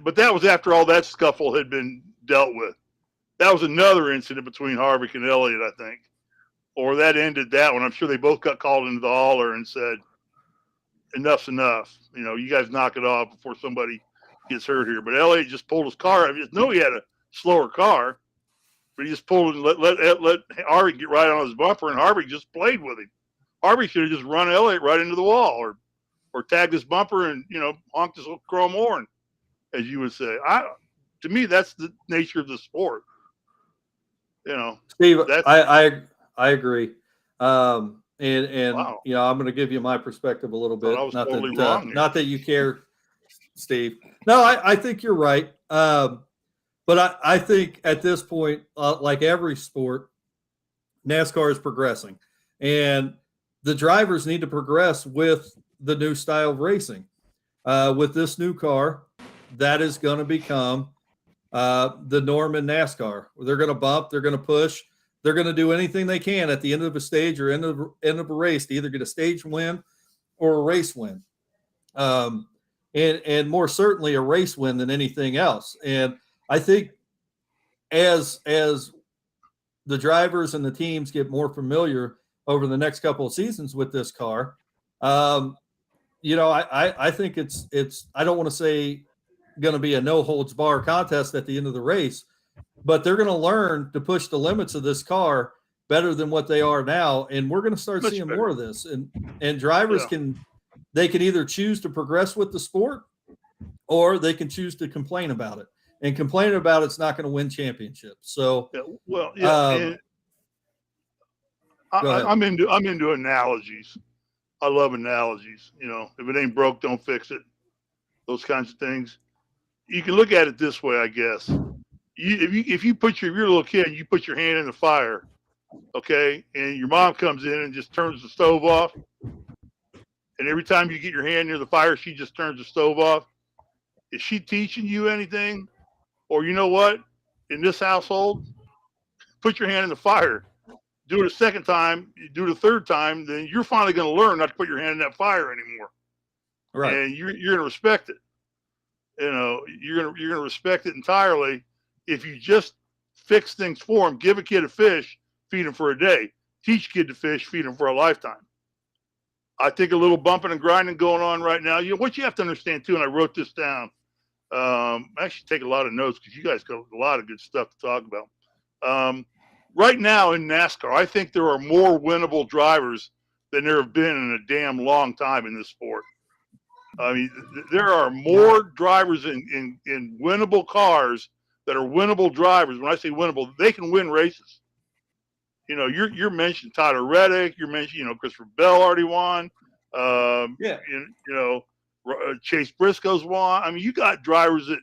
But that was after all that scuffle had been dealt with. That was another incident between Harvick and Elliott, I think. Or that ended that one. I'm sure they both got called into the hauler and said, enough's enough. You guys knock it off before somebody gets hurt here. But Elliott just pulled his car. I just know he had a slower car, but he just pulled and let Harvick get right on his bumper, and Harvick just played with him. Harvick should have just run Elliott right into the wall or tagged his bumper and, honked his chrome horn, as you would say. To me, that's the nature of the sport. Steve, I agree. And wow. I'm going to give you my perspective a little bit. I was totally wrong. Not that you care, Steve. No, I think you're right. But I think at this point, like every sport, NASCAR is progressing, and the drivers need to progress with the new style of racing. With this new car, that is going to become the norm in NASCAR. They're going to bump, they're going to push, they're going to do anything they can at the end of a stage or end of a race to either get a stage win or a race win. And more certainly a race win than anything else. And I think as the drivers and the teams get more familiar over the next couple of seasons with this car, I think it's I don't want to say going to be a no holds bar contest at the end of the race, but they're going to learn to push the limits of this car better than what they are now. And we're going to start seeing more of this. And drivers can either choose to progress with the sport or they can choose to complain about it. And complaining about it's not going to win championships. So, I'm into analogies. I love analogies. If it ain't broke, don't fix it. Those kinds of things. You can look at it this way, I guess. If you put you're a little kid and you put your hand in the fire, okay, and your mom comes in and just turns the stove off, and every time you get your hand near the fire, she just turns the stove off. Is she teaching you anything? Or you know what? In this household, put your hand in the fire. Do it a second time, you do it a third time, then you're finally going to learn not to put your hand in that fire anymore. Right. And you're going to respect it. You're going to respect it entirely. If you just fix things for them, give a kid a fish, feed him for a day. Teach a kid to fish, feed him for a lifetime. I think a little bumping and grinding going on right now. What you have to understand too, and I wrote this down. I actually take a lot of notes because you guys got a lot of good stuff to talk about. Right now in NASCAR, I think there are more winnable drivers than there have been in a damn long time in this sport. I mean, there are more drivers in winnable cars that are winnable drivers. When I say winnable, they can win races. You're mentioning Tyler Reddick. You're mentioning, Christopher Bell already won. Chase Briscoe's won. I mean, you got drivers that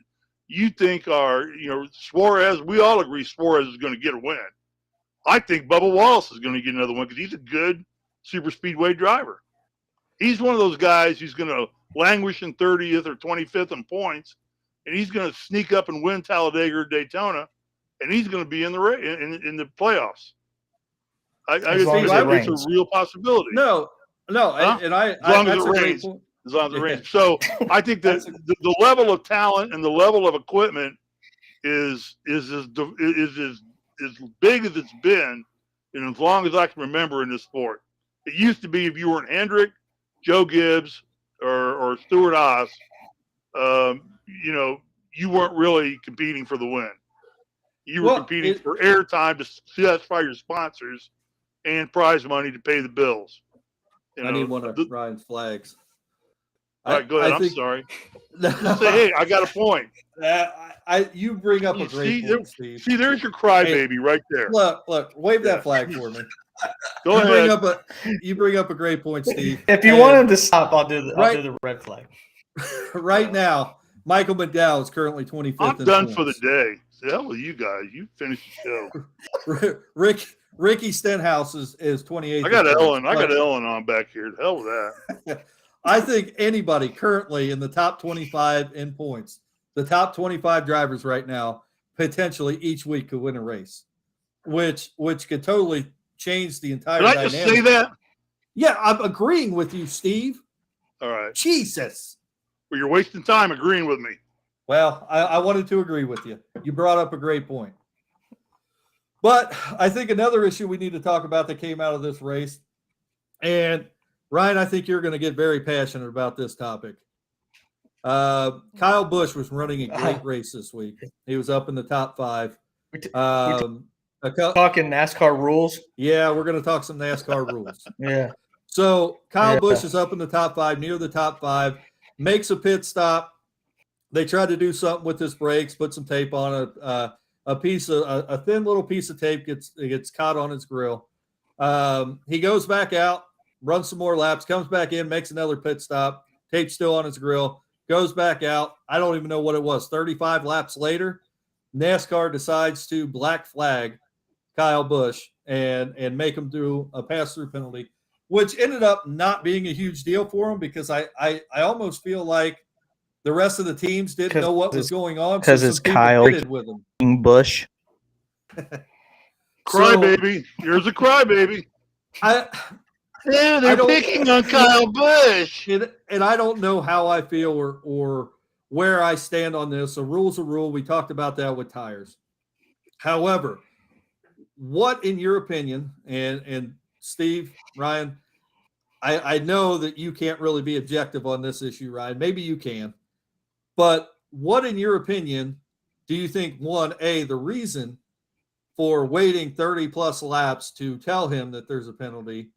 you think are, Suarez. We all agree Suarez is going to get a win. I think Bubba Wallace is going to get another one because he's a good super speedway driver. He's one of those guys who's going to languish in 30th or 25th in points, and he's going to sneak up and win Talladega or Daytona, and he's going to be in the playoffs. I think it's a real possibility. No, huh? and I as long as it rains. As long as it rains. So I think that the level of talent and the level of equipment is as big as it's been, and as long as I can remember in this sport. It used to be if you weren't Hendrick, Joe Gibbs, or Stuart Haas, you weren't really competing for the win. You were competing for airtime to satisfy your sponsors and prize money to pay the bills. I need one of Ryan's flags. All right, go ahead. I'm sorry. Say, hey, I got a point. You bring up a great point, Steve. See, there's your crybaby right there. Look, wave that flag for me. Go ahead. You bring up a great point, Steve. If you want him to stop, I'll do the red flag. Right now, Michael McDowell is currently 25th. I'm done for the day. The hell with you guys. You finished the show. Ricky Stenhouse is 28th. I got Ellen on back here. The hell with that. I think anybody currently in the top 25 in points, the top 25 drivers right now, potentially each week could win a race, which could totally change the entire dynamic. Did I just say that? Yeah, I'm agreeing with you, Steve. All right. Jesus. Well, you're wasting time agreeing with me. Well, I wanted to agree with you. You brought up a great point. But I think another issue we need to talk about that came out of this race, and Ryan, I think you're going to get very passionate about this topic. Kyle Busch was running a great race this week. He was up in the top 5. Talking NASCAR rules? Yeah, we're going to talk some NASCAR rules. Yeah. So Kyle Busch is up in the top 5, near the top 5, makes a pit stop. They tried to do something with his brakes, put some tape on a thin little piece of tape gets caught on his grill. He goes back out, runs some more laps, comes back in, makes another pit stop, tape still on his grill, goes back out. I don't even know what it was. 35 laps later, NASCAR decides to black flag Kyle Busch and make him do a pass-through penalty, which ended up not being a huge deal for him because I almost feel like the rest of the teams didn't know what was going on because it's Kyle with him. Busch. Crybaby. Here's a crybaby. They're picking on Kyle Busch. And I don't know how I feel or where I stand on this. A rule's a rule. We talked about that with tires. However, what, in your opinion, and Steve, Ryan, I know that you can't really be objective on this issue, Ryan. Maybe you can. But what, in your opinion, do you think, the reason for waiting 30-plus laps to tell him that there's a penalty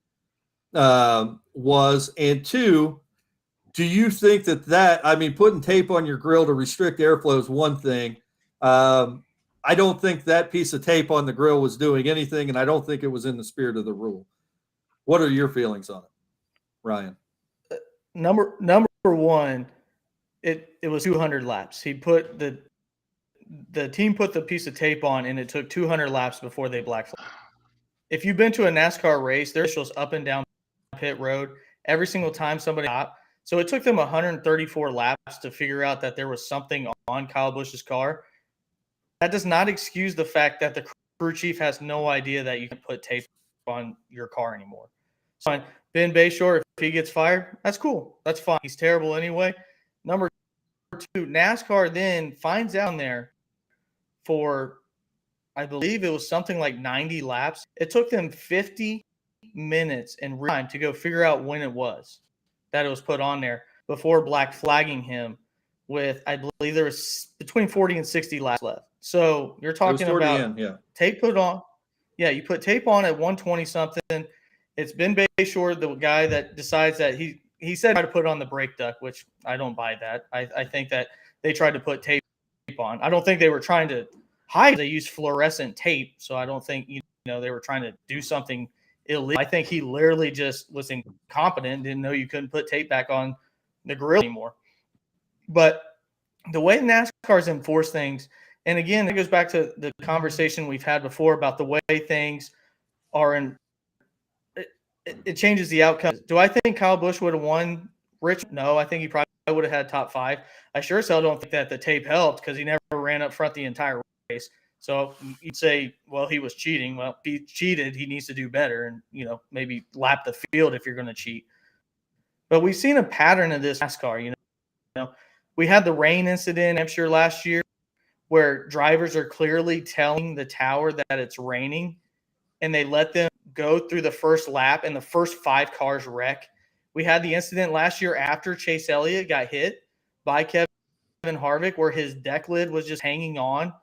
was, and 2, do you think putting tape on your grill to restrict airflow is one thing. I don't think that piece of tape on the grill was doing anything, and I don't think it was in the spirit of the rule. What are your feelings on it, Ryan? Number one, it was 200 laps. He put the team put the piece of tape on, and it took 200 laps before they black flagged. If you've been to a NASCAR race, there's officials up and down pit road every single time somebody stopped. So it took them 134 laps to figure out that there was something on Kyle Busch's car. That does not excuse the fact that the crew chief has no idea that you can put tape on your car anymore. So Ben Bayshore, if he gets fired, that's cool. That's fine. He's terrible anyway. Number 2, NASCAR then finds out there for, I believe it was something like 90 laps. It took them 50 minutes in real time to go figure out when it was that it was put on there before black flagging him with, I believe there was between 40 and 60 laps left. So you're talking about tape put on. Yeah, you put tape on at 120 something. It's Ben Bayshore, the guy that decides that he said try to put on the brake duct, which I don't buy that. I think that they tried to put tape on. I don't think they were trying to hide. They used fluorescent tape, so I don't think they were trying to do something illegal. I think he literally just was incompetent, didn't know you couldn't put tape back on the grill anymore. But the way NASCAR's enforce things, and again, it goes back to the conversation we've had before about the way things are in. It changes the outcome. Do I think Kyle Busch would have won Richmond? No, I think he probably would have had top 5. I sure as hell don't think that the tape helped because he never ran up front the entire race. So you'd say, well, he was cheating. Well, if he cheated, he needs to do better and, maybe lap the field if you're going to cheat. But we've seen a pattern of this NASCAR. We had the rain incident, I'm sure, last year where drivers are clearly telling the tower that it's raining and they let them go through the first lap and the first 5 cars wreck. We had the incident last year after Chase Elliott got hit by Kevin Harvick where his deck lid was just hanging on,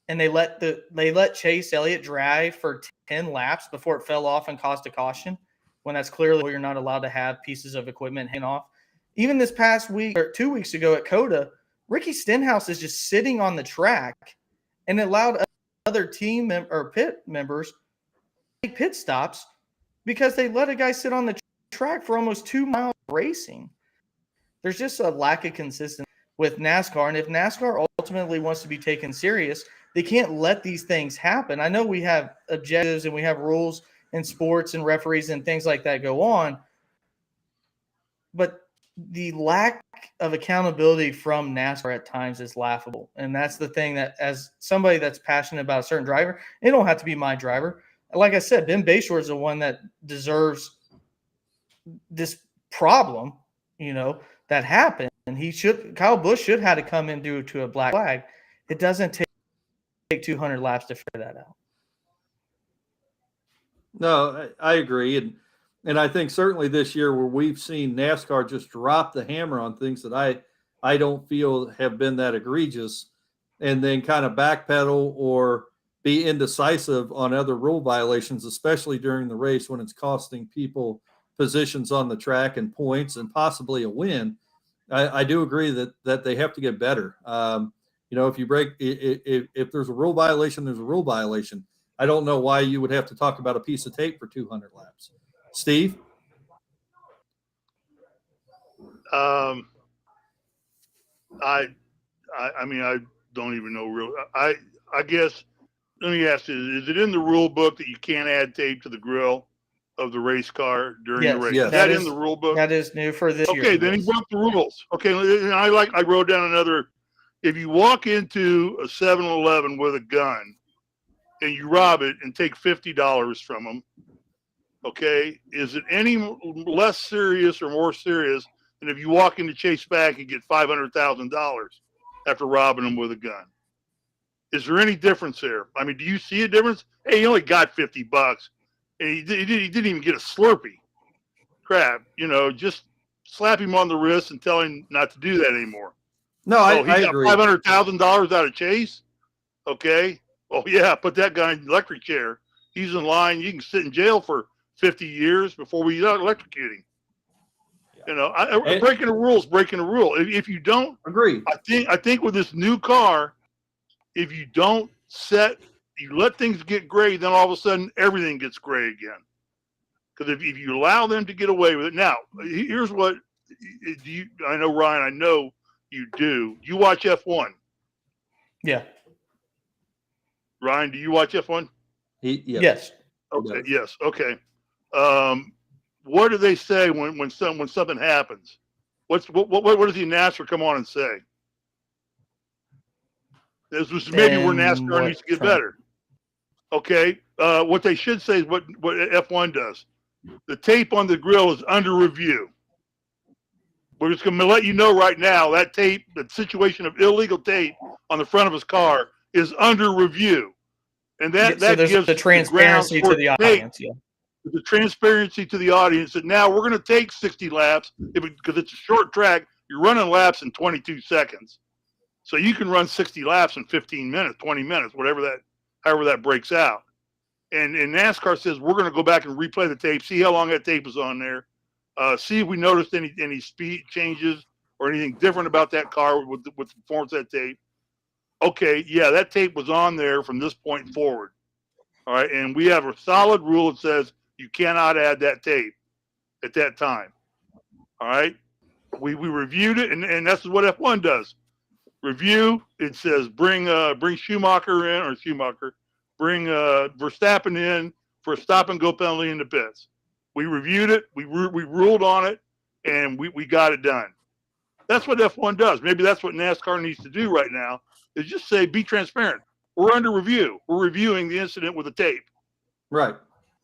and they let Chase Elliott drive for 10 laps before it fell off and caused a caution, when that's clearly you're not allowed to have pieces of equipment hang off. Even this past week or 2 weeks ago at COTA, Ricky Stenhouse is just sitting on the track and allowed other team or pit members take pit stops because they let a guy sit on the track for almost 2 miles racing. There's just a lack of consistency with NASCAR. And if NASCAR ultimately wants to be taken serious, they can't let these things happen. I know we have objectives and we have rules in sports and referees and things like that go on, but the lack of accountability from NASCAR at times is laughable. And that's the thing that, as somebody that's passionate about a certain driver, it don't have to be my driver. Like I said, Ben Bayshore is the one that deserves this problem, that happened. And Kyle Busch should have had to come in due to a black flag. It doesn't take 200 laps to figure that out. No, I agree. And I think certainly this year where we've seen NASCAR just drop the hammer on things that I don't feel have been that egregious, and then kind of backpedal or be indecisive on other rule violations, especially during the race when it's costing people positions on the track and points and possibly a win. I do agree that they have to get better. If you break, if there's a rule violation, there's a rule violation. I don't know why you would have to talk about a piece of tape for 200 laps. Steve? I mean, I don't even know I guess, let me ask you, is it in the rule book that you can't add tape to the grill of the race car during the race? Yes. Is that in the rule book? That is new for this year. Okay, then he broke the rules. Okay, and I wrote down another. If you walk into a 7-Eleven with a gun and you rob it and take $50 from them, okay, is it any less serious or more serious than if you walk into Chase Bank and get $500,000 after robbing them with a gun? Is there any difference there? I mean, do you see a difference? Hey, he only got $50, and he didn't even get a Slurpee. Crap, just slap him on the wrist and tell him not to do that anymore. No, I agree. He got $500,000 out of Chase. Okay. Oh yeah, put that guy in the electric chair. He's in line. You can sit in jail for 50 years before we electrocute him. Breaking the rules, breaking the rule. If you don't agree, I think with this new car, if you don't you let things get gray, then all of a sudden everything gets gray again. Because if you allow them to get away with it, now here's what I know, Ryan. I know you do. You watch F1? Yeah. Ryan, do you watch F1? Yes. Okay. Yes. Okay. What do they say when something happens? What does the announcer come on and say? This was maybe where NASCAR needs to get better. Okay. What they should say is what F1 does. The tape on the grill is under review. We're just going to let you know right now that tape, the situation of illegal tape on the front of his car is under review. And that gives the transparency to the audience. Yeah. the transparency to the audience that now we're going to take 60 laps because it's a short track. You're running laps in 22 seconds. So you can run 60 laps in 15 minutes, 20 minutes, however that breaks out. And NASCAR says we're going to go back and replay the tape, see how long that tape was on there, see if we noticed any speed changes or anything different about that car with the performance of that tape. Okay, yeah, that tape was on there from this point forward. All right, and we have a solid rule that says you cannot add that tape at that time. All right, we reviewed it, and that's what F1 does. Review. It says bring Schumacher in, or Schumacher, bring Verstappen in for a stop and go penalty in the pits. We reviewed it. We ruled on it, and we got it done. That's what F1 does. Maybe that's what NASCAR needs to do right now, is just say, be transparent. We're under review. We're reviewing the incident with the tape. Right.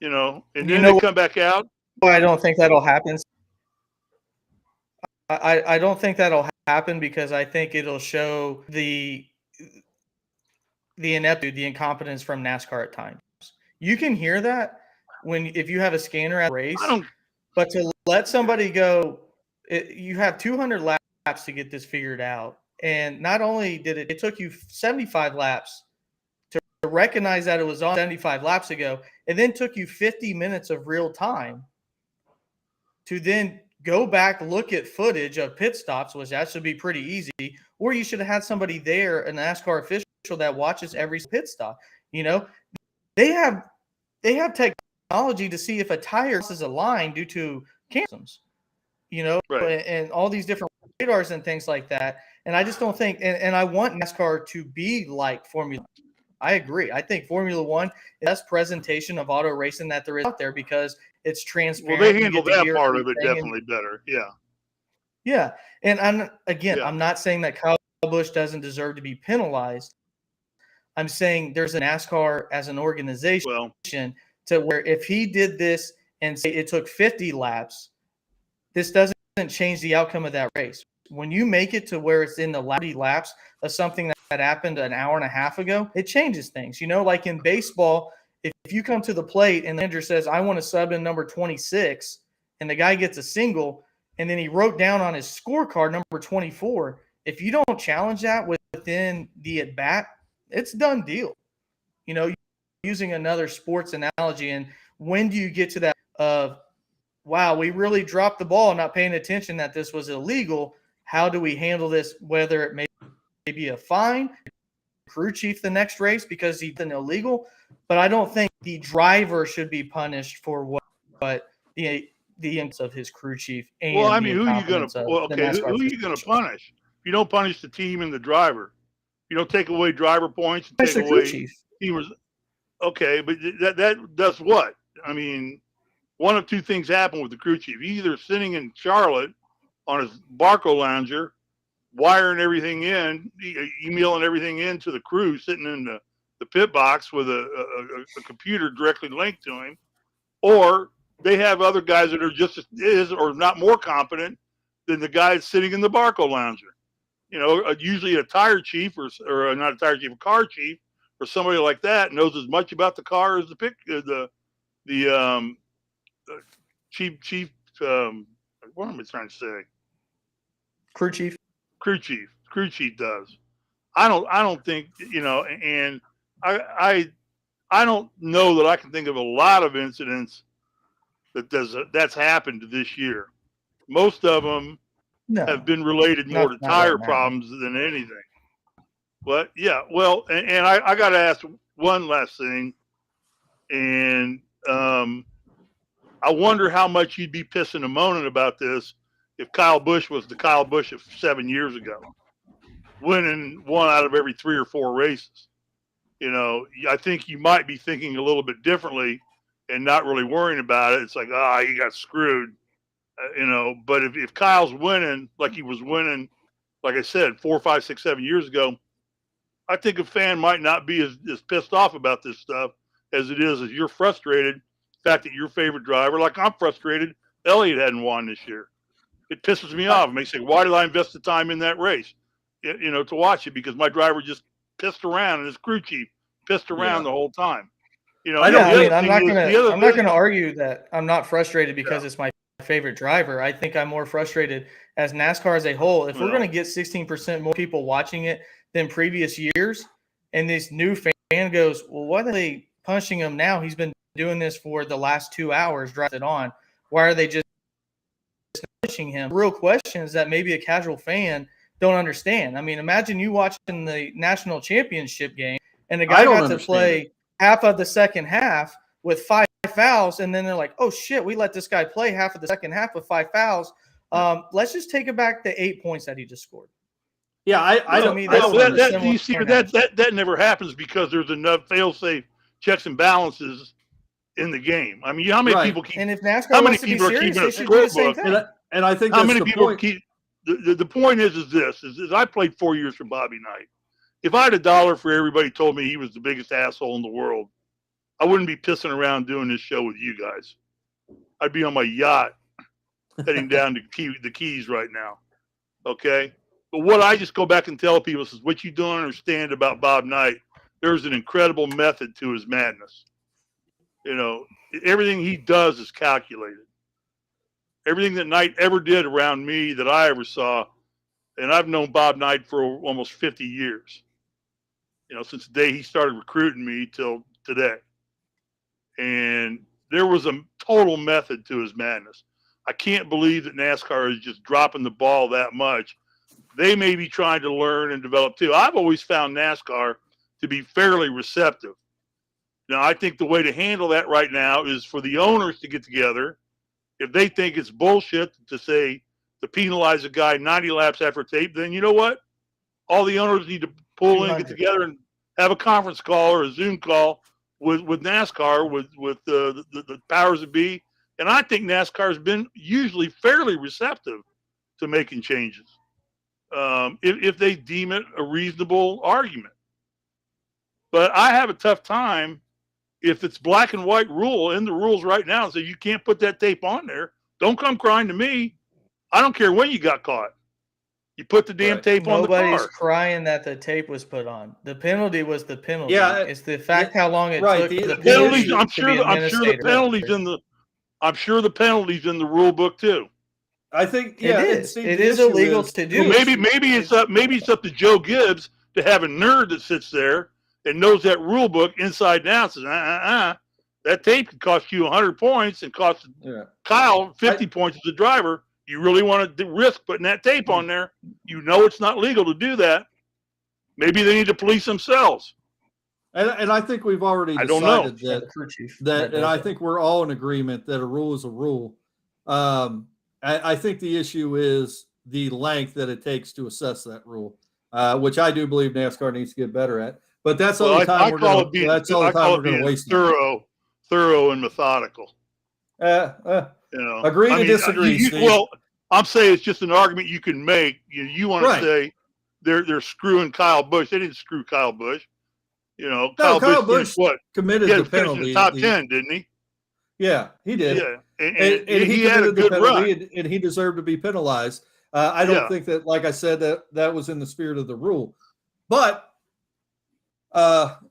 And then they come back out. I don't think that'll happen. I don't think that'll happen because I think it'll show the ineptitude, the incompetence from NASCAR at times. You can hear that if you have a scanner at a race, but to let somebody go, you have 200 laps to get this figured out. And not only did it took you 75 laps to recognize that it was on 75 laps ago, and then took you 50 minutes of real time to then go back, look at footage of pit stops, which that should be pretty easy, or you should have had somebody there, a NASCAR official that watches every pit stop. They have technology to see if a tire is aligned due to cameras, right. and all these different radars and things like that. And I just don't think, and I want NASCAR to be like Formula. I agree. I think Formula One is the best presentation of auto racing that there is out there because it's transparent. Well, they handle that part of it definitely better. Yeah. Yeah. And I'm not saying that Kyle Busch doesn't deserve to be penalized. I'm saying there's a NASCAR as an organization to where if he did this and say it took 50 laps, this doesn't change the outcome of that race. When you make it to where it's in the 90 laps of something that happened an hour and a half ago, it changes things. Like in baseball, if you come to the plate and the manager says, I want to sub in number 26, and the guy gets a single, and then he wrote down on his scorecard number 24, if you don't challenge that within the at-bat, it's done deal. Using another sports analogy, and when do you get to that of, wow, we really dropped the ball not paying attention that this was illegal. How do we handle this, whether it may be a fine, crew chief the next race because he's an illegal, but I don't think the driver should be punished for what the ends of his crew chief. And who are you going to punish? You don't punish the team and the driver. You don't take away driver points and take away teamers. Okay, but that does what? I mean, one of two things happen with the crew chief. He's either sitting in Charlotte on his Barco lounger, wiring everything in, emailing everything in to the crew sitting in the pit box with a computer directly linked to him, or they have other guys that are just as or not more competent than the guys sitting in the Barco lounger. Usually a tire chief or not a tire chief, a car chief or somebody like that knows as much about the car as the chief. What am I trying to say? Crew chief does. I don't think, and I don't know that I can think of a lot of incidents that's happened this year. Most of them have been related more to tire problems than anything. But yeah, well, and I got to ask one last thing, and I wonder how much you'd be pissing and moaning about this if Kyle Busch was the Kyle Busch of 7 years ago, winning one out of every 3 or 4 races. I think you might be thinking a little bit differently and not really worrying about it. It's like, you got screwed, But if Kyle's winning like he was winning, like I said, 4, 5, 6, 7 years ago, I think a fan might not be as pissed off about this stuff as it is as you're frustrated. The fact that your favorite driver, like I'm frustrated, Elliott hadn't won this year. It pisses me off. It makes me think, why did I invest the time in that race, to watch it? Because my driver just pissed around and his crew chief pissed around the whole time. You know, I don't- Yeah, I mean, the I'm not gonna argue that I'm not frustrated because it's my favorite driver. I think I'm more frustrated as NASCAR as a whole. If we're gonna get 16% more people watching it than previous years, and this new fan goes, well, why are they punishing him now? He's been doing this for the last 2 hours, drive it on. Why are they just punishing him? The real question is that maybe a casual fan don't understand. I mean, imagine you watching the national championship game and the guy got to play half of the second half with 5 fouls, and then they're like, oh shit, we let this guy play half of the second half with 5 fouls. Let's just take it back to 8 points that he just scored. Yeah, I don't. That never happens because there's enough fail-safe checks and balances in the game. I mean, how many people keep? And if NASCAR wants to be serious, they should do the same thing. And I think how that's many the people point. keep? The point is this: is I played 4 years for Bobby Knight. If I had $1 for everybody told me he was the biggest asshole in the world, I wouldn't be pissing around doing this show with you guys. I'd be on my yacht heading down to the Keys right now. Okay. But what I just go back and tell people is what you don't understand about Bob Knight, there's an incredible method to his madness. You know, everything he does is calculated. Everything that Knight ever did around me that I ever saw, and I've known Bob Knight for almost 50 years. You know, since the day he started recruiting me till today. And there was a total method to his madness. I can't believe that NASCAR is just dropping the ball that much. They may be trying to learn and develop too. I've always found NASCAR to be fairly receptive. Now, I think the way to handle that right now is for the owners to get together. If they think it's bullshit to say to penalize a guy 90 laps after tape, then you know what? All the owners need to pull in, get together, and have a conference call or a Zoom call with NASCAR, with the powers that be. And I think NASCAR has been usually fairly receptive to making changes if they deem it a reasonable argument. But I have a tough time if it's black and white rule in the rules right now. So you can't put that tape on there. Don't come crying to me. I don't care when you got caught. You put the damn tape on the car. Nobody's crying that the tape was put on. The penalty was the penalty. Yeah, it's the fact how long it took. The penalties. I'm sure the penalties in the rule book too. I think it is illegal to do. Well, maybe it's up to Joe Gibbs to have a nerd that sits there and knows that rule book inside and out. Says that tape could cost you 100 points and cost Kyle 50 points as a driver. You really want to risk putting that tape on there? You know it's not legal to do that. Maybe they need to police themselves. And I think we've already decided that, and I think we're all in agreement that a rule is a rule. I think the issue is the length that it takes to assess that rule, which I do believe NASCAR needs to get better at. But that's all the time we're going to waste. Thorough and methodical. Agree to disagree, Steve. Well, I'm saying it's just an argument you can make. You want to say they're screwing Kyle Busch. They didn't screw Kyle Busch. You know, Kyle Busch committed the penalty. In the top 10, didn't he? Yeah, he did. Yeah, and he had a good run, and he deserved to be penalized. I don't think that, like I said, that was in the spirit of the rule. But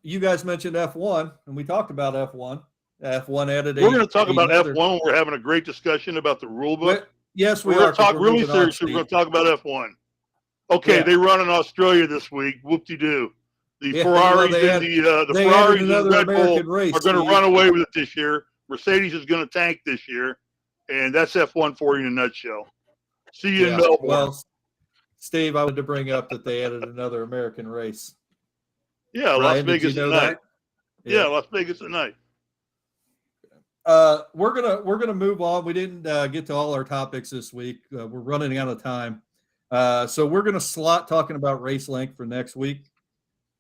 you guys mentioned F1, and we talked about F1. F1 added. We're going to talk about F1 when we're having a great discussion about the rule book. Yes, we're going to talk really seriously. We're going to talk about F1. Okay, they run in Australia this week. Whoop-de-doo. The Ferraris and the Ferraris and Red Bull are going to run away with it this year. Mercedes is going to tank this year, and that's F1 for you in a nutshell. See you in Melbourne. Well, Steve, I wanted to bring up that they added another American race. Yeah, Las Vegas tonight. Yeah, Las Vegas tonight. We're gonna move on. We didn't get to all our topics this week. We're running out of time, so we're gonna slot talking about race length for next week.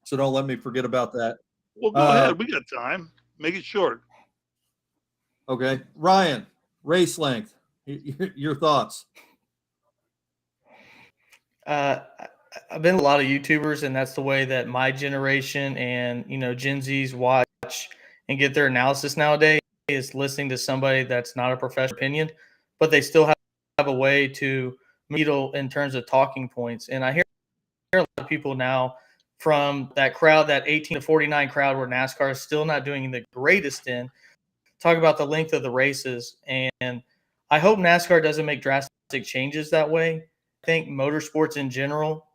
So don't let me forget about that. Well, go ahead. We got time. Make it short. Okay, Ryan, race length. Your thoughts? I've been a lot of YouTubers, and that's the way that my generation and Gen Zs watch and get their analysis nowadays. Is listening to somebody that's not a professional opinion, but they still have a way to needle in terms of talking points. And I hear a lot of people now from that crowd, that 18 to 49 crowd where NASCAR is still not doing the greatest in. Talk about the length of the races. And I hope NASCAR doesn't make drastic changes that way. I think motorsports in general,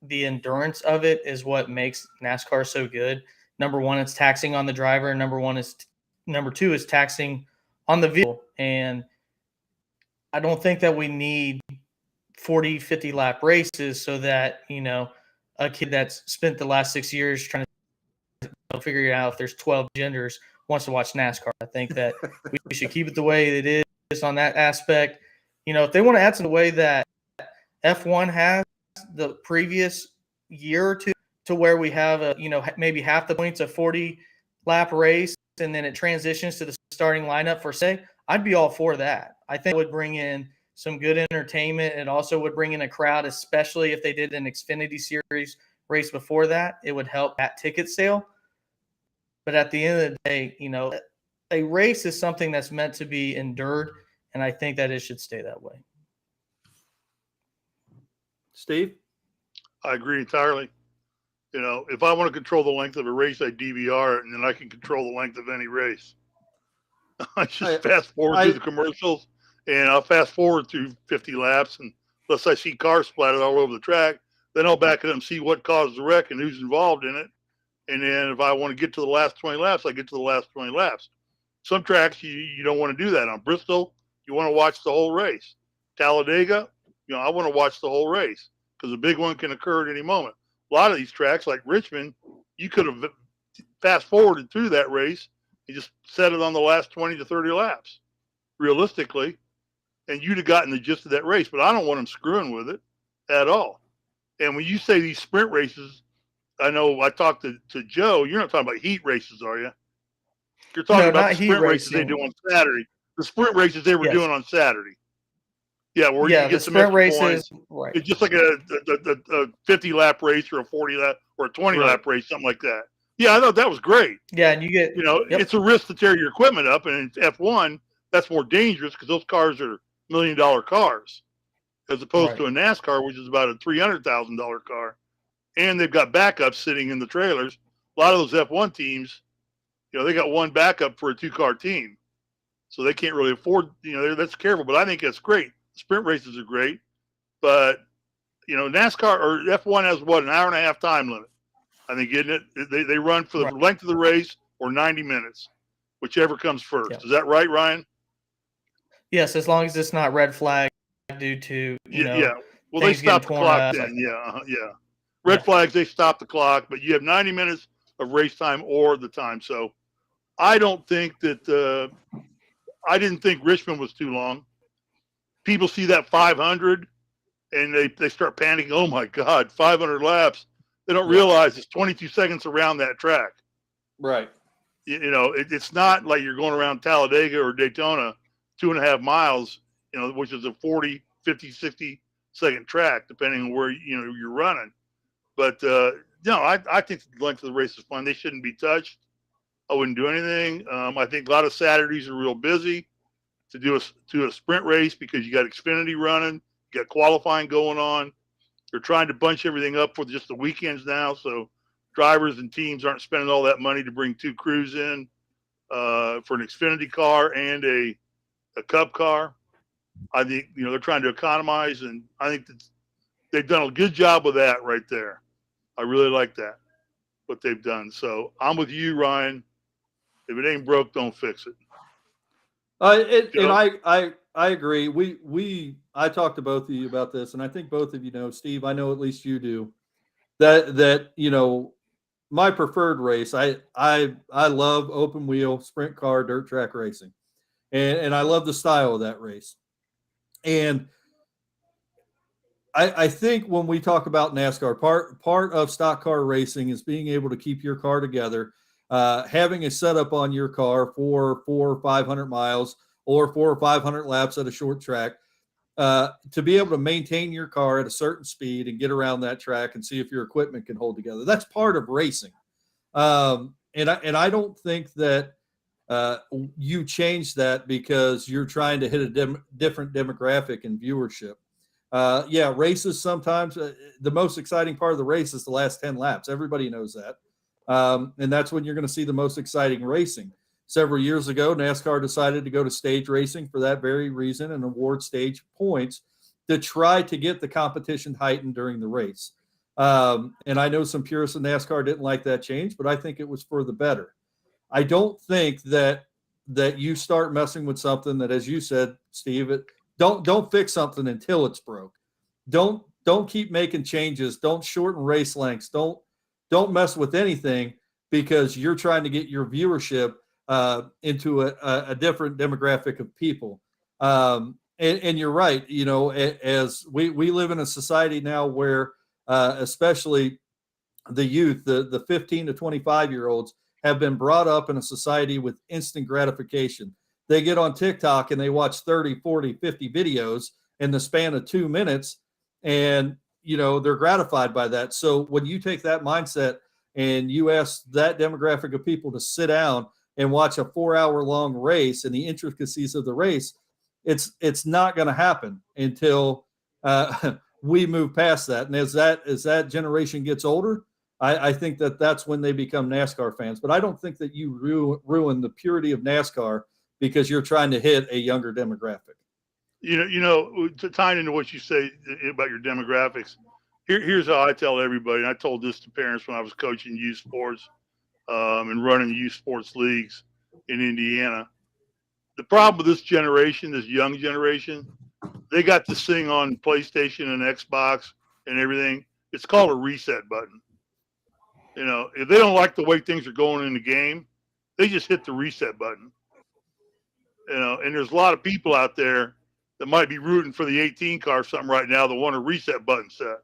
the endurance of it is what makes NASCAR so good. Number one, it's taxing on the driver. Number two is taxing on the vehicle. And I don't think that we need 40, 50 lap races so that, a kid that's spent the last 6 years trying to figure out if there's 12 genders wants to watch NASCAR. I think that we should keep it the way it is on that aspect. If they want to add to the way that F1 has the previous year or two, to where we have maybe half the points, a 40 lap race, and then it transitions to the starting lineup for say, I'd be all for that. I think it would bring in some good entertainment. It also would bring in a crowd, especially if they did an Xfinity Series race before that. It would help that ticket sale. But at the end of the day, a race is something that's meant to be endured, and I think that it should stay that way. Steve? I agree entirely. If I want to control the length of a race, I DVR it, and then I can control the length of any race. I just fast forward through the commercials, and I'll fast forward through 50 laps, and unless I see cars splattered all over the track, then I'll back it up and see what caused the wreck and who's involved in it. And then if I want to get to the last 20 laps, I get to the last 20 laps. Some tracks, you don't want to do that. On Bristol, you want to watch the whole race. Talladega, I want to watch the whole race because a big one can occur at any moment. A lot of these tracks, like Richmond, you could have fast forwarded through that race and just set it on the last 20 to 30 laps, realistically, and you'd have gotten the gist of that race. But I don't want them screwing with it at all. And when you say these sprint races, I know I talked to Joe. You're not talking about heat races, are you? You're talking about the sprint races they do on Saturday. The sprint races they were doing on Saturday. Yeah, where you get some sprint races. Points. Right. It's just like a 50 lap race or a 40 lap or a 20 lap race, something like that. Yeah, I thought that was great. Yeah, and you get it's a risk to tear your equipment up, and in F1 that's more dangerous because those cars are $1 million cars, as opposed to a NASCAR, which is about a $300,000 car, and they've got backups sitting in the trailers. A lot of those F1 teams, they got one backup for a 2-car team, so they can't really afford. That's careful, but I think that's great. Sprint races are great, but NASCAR or F1 has an hour and a half time limit. I think, isn't it? They run for the length of the race or 90 minutes, whichever comes first. Is that right, Ryan? Yes, as long as it's not red flag due to Well, they stop the clock then. Red flags, they stop the clock, but you have 90 minutes of race time or the time. So I don't think that I didn't think Richmond was too long. People see that 500 and they start panicking. Oh my God, 500 laps. They don't realize it's 22 seconds around that track. Right. It's not like you're going around Talladega or Daytona 2.5 miles, which is a 40, 50, 60 second track, depending on where, you're running. But, I think the length of the race is fine. They shouldn't be touched. I wouldn't do anything. I think a lot of Saturdays are real busy to do a sprint race because you got Xfinity running, you got qualifying going on. They're trying to bunch everything up for just the weekends now, so drivers and teams aren't spending all that money to bring 2 crews in for an Xfinity car and a Cup car. I think they're trying to economize, and I think that they've done a good job with that right there. I really like that, what they've done. So I'm with you, Ryan. If it ain't broke, don't fix it. And I agree. I talked to both of you about this, and I think both of you know, Steve, I know at least you do, that my preferred race, I love open wheel, sprint car, dirt track racing. And I love the style of that race. And I think when we talk about NASCAR, part of stock car racing is being able to keep your car together, having a setup on your car for 400 or 500 miles or 400 or 500 laps at a short track, to be able to maintain your car at a certain speed and get around that track and see if your equipment can hold together. That's part of racing. And I don't think that you change that because you're trying to hit a different demographic and viewership. Yeah, races sometimes the most exciting part of the race is the last 10 laps. Everybody knows that. And that's when you're going to see the most exciting racing. Several years ago, NASCAR decided to go to stage racing for that very reason and award stage points to try to get the competition heightened during the race. And I know some purists in NASCAR didn't like that change, but I think it was for the better. I don't think that you start messing with something that, as you said, Steve, don't fix something until it's broke. Don't keep making changes. Don't shorten race lengths. Don't mess with anything because you're trying to get your viewership into a different demographic of people. And you're right. You know, as we live in a society now where especially the youth, the 15 to 25-year-olds have been brought up in a society with instant gratification. They get on TikTok and they watch 30, 40, 50 videos in the span of 2 minutes, and, you know, they're gratified by that. So when you take that mindset and you ask that demographic of people to sit down and watch a 4-hour-long race and the intricacies of the race, it's not going to happen until we move past that. And as that generation gets older, I think that's when they become NASCAR fans. But I don't think that you ruin the purity of NASCAR because you're trying to hit a younger demographic. To tie into what you say about your demographics, here's how I tell everybody. And I told this to parents when I was coaching youth sports and running youth sports leagues in Indiana. The problem with this generation, this young generation, they got this thing on PlayStation and Xbox and everything. It's called a reset button. You know, if they don't like the way things are going in the game, they just hit the reset button. You know, and there's a lot of people out there that might be rooting for the 18 car or something right now that want a reset button set.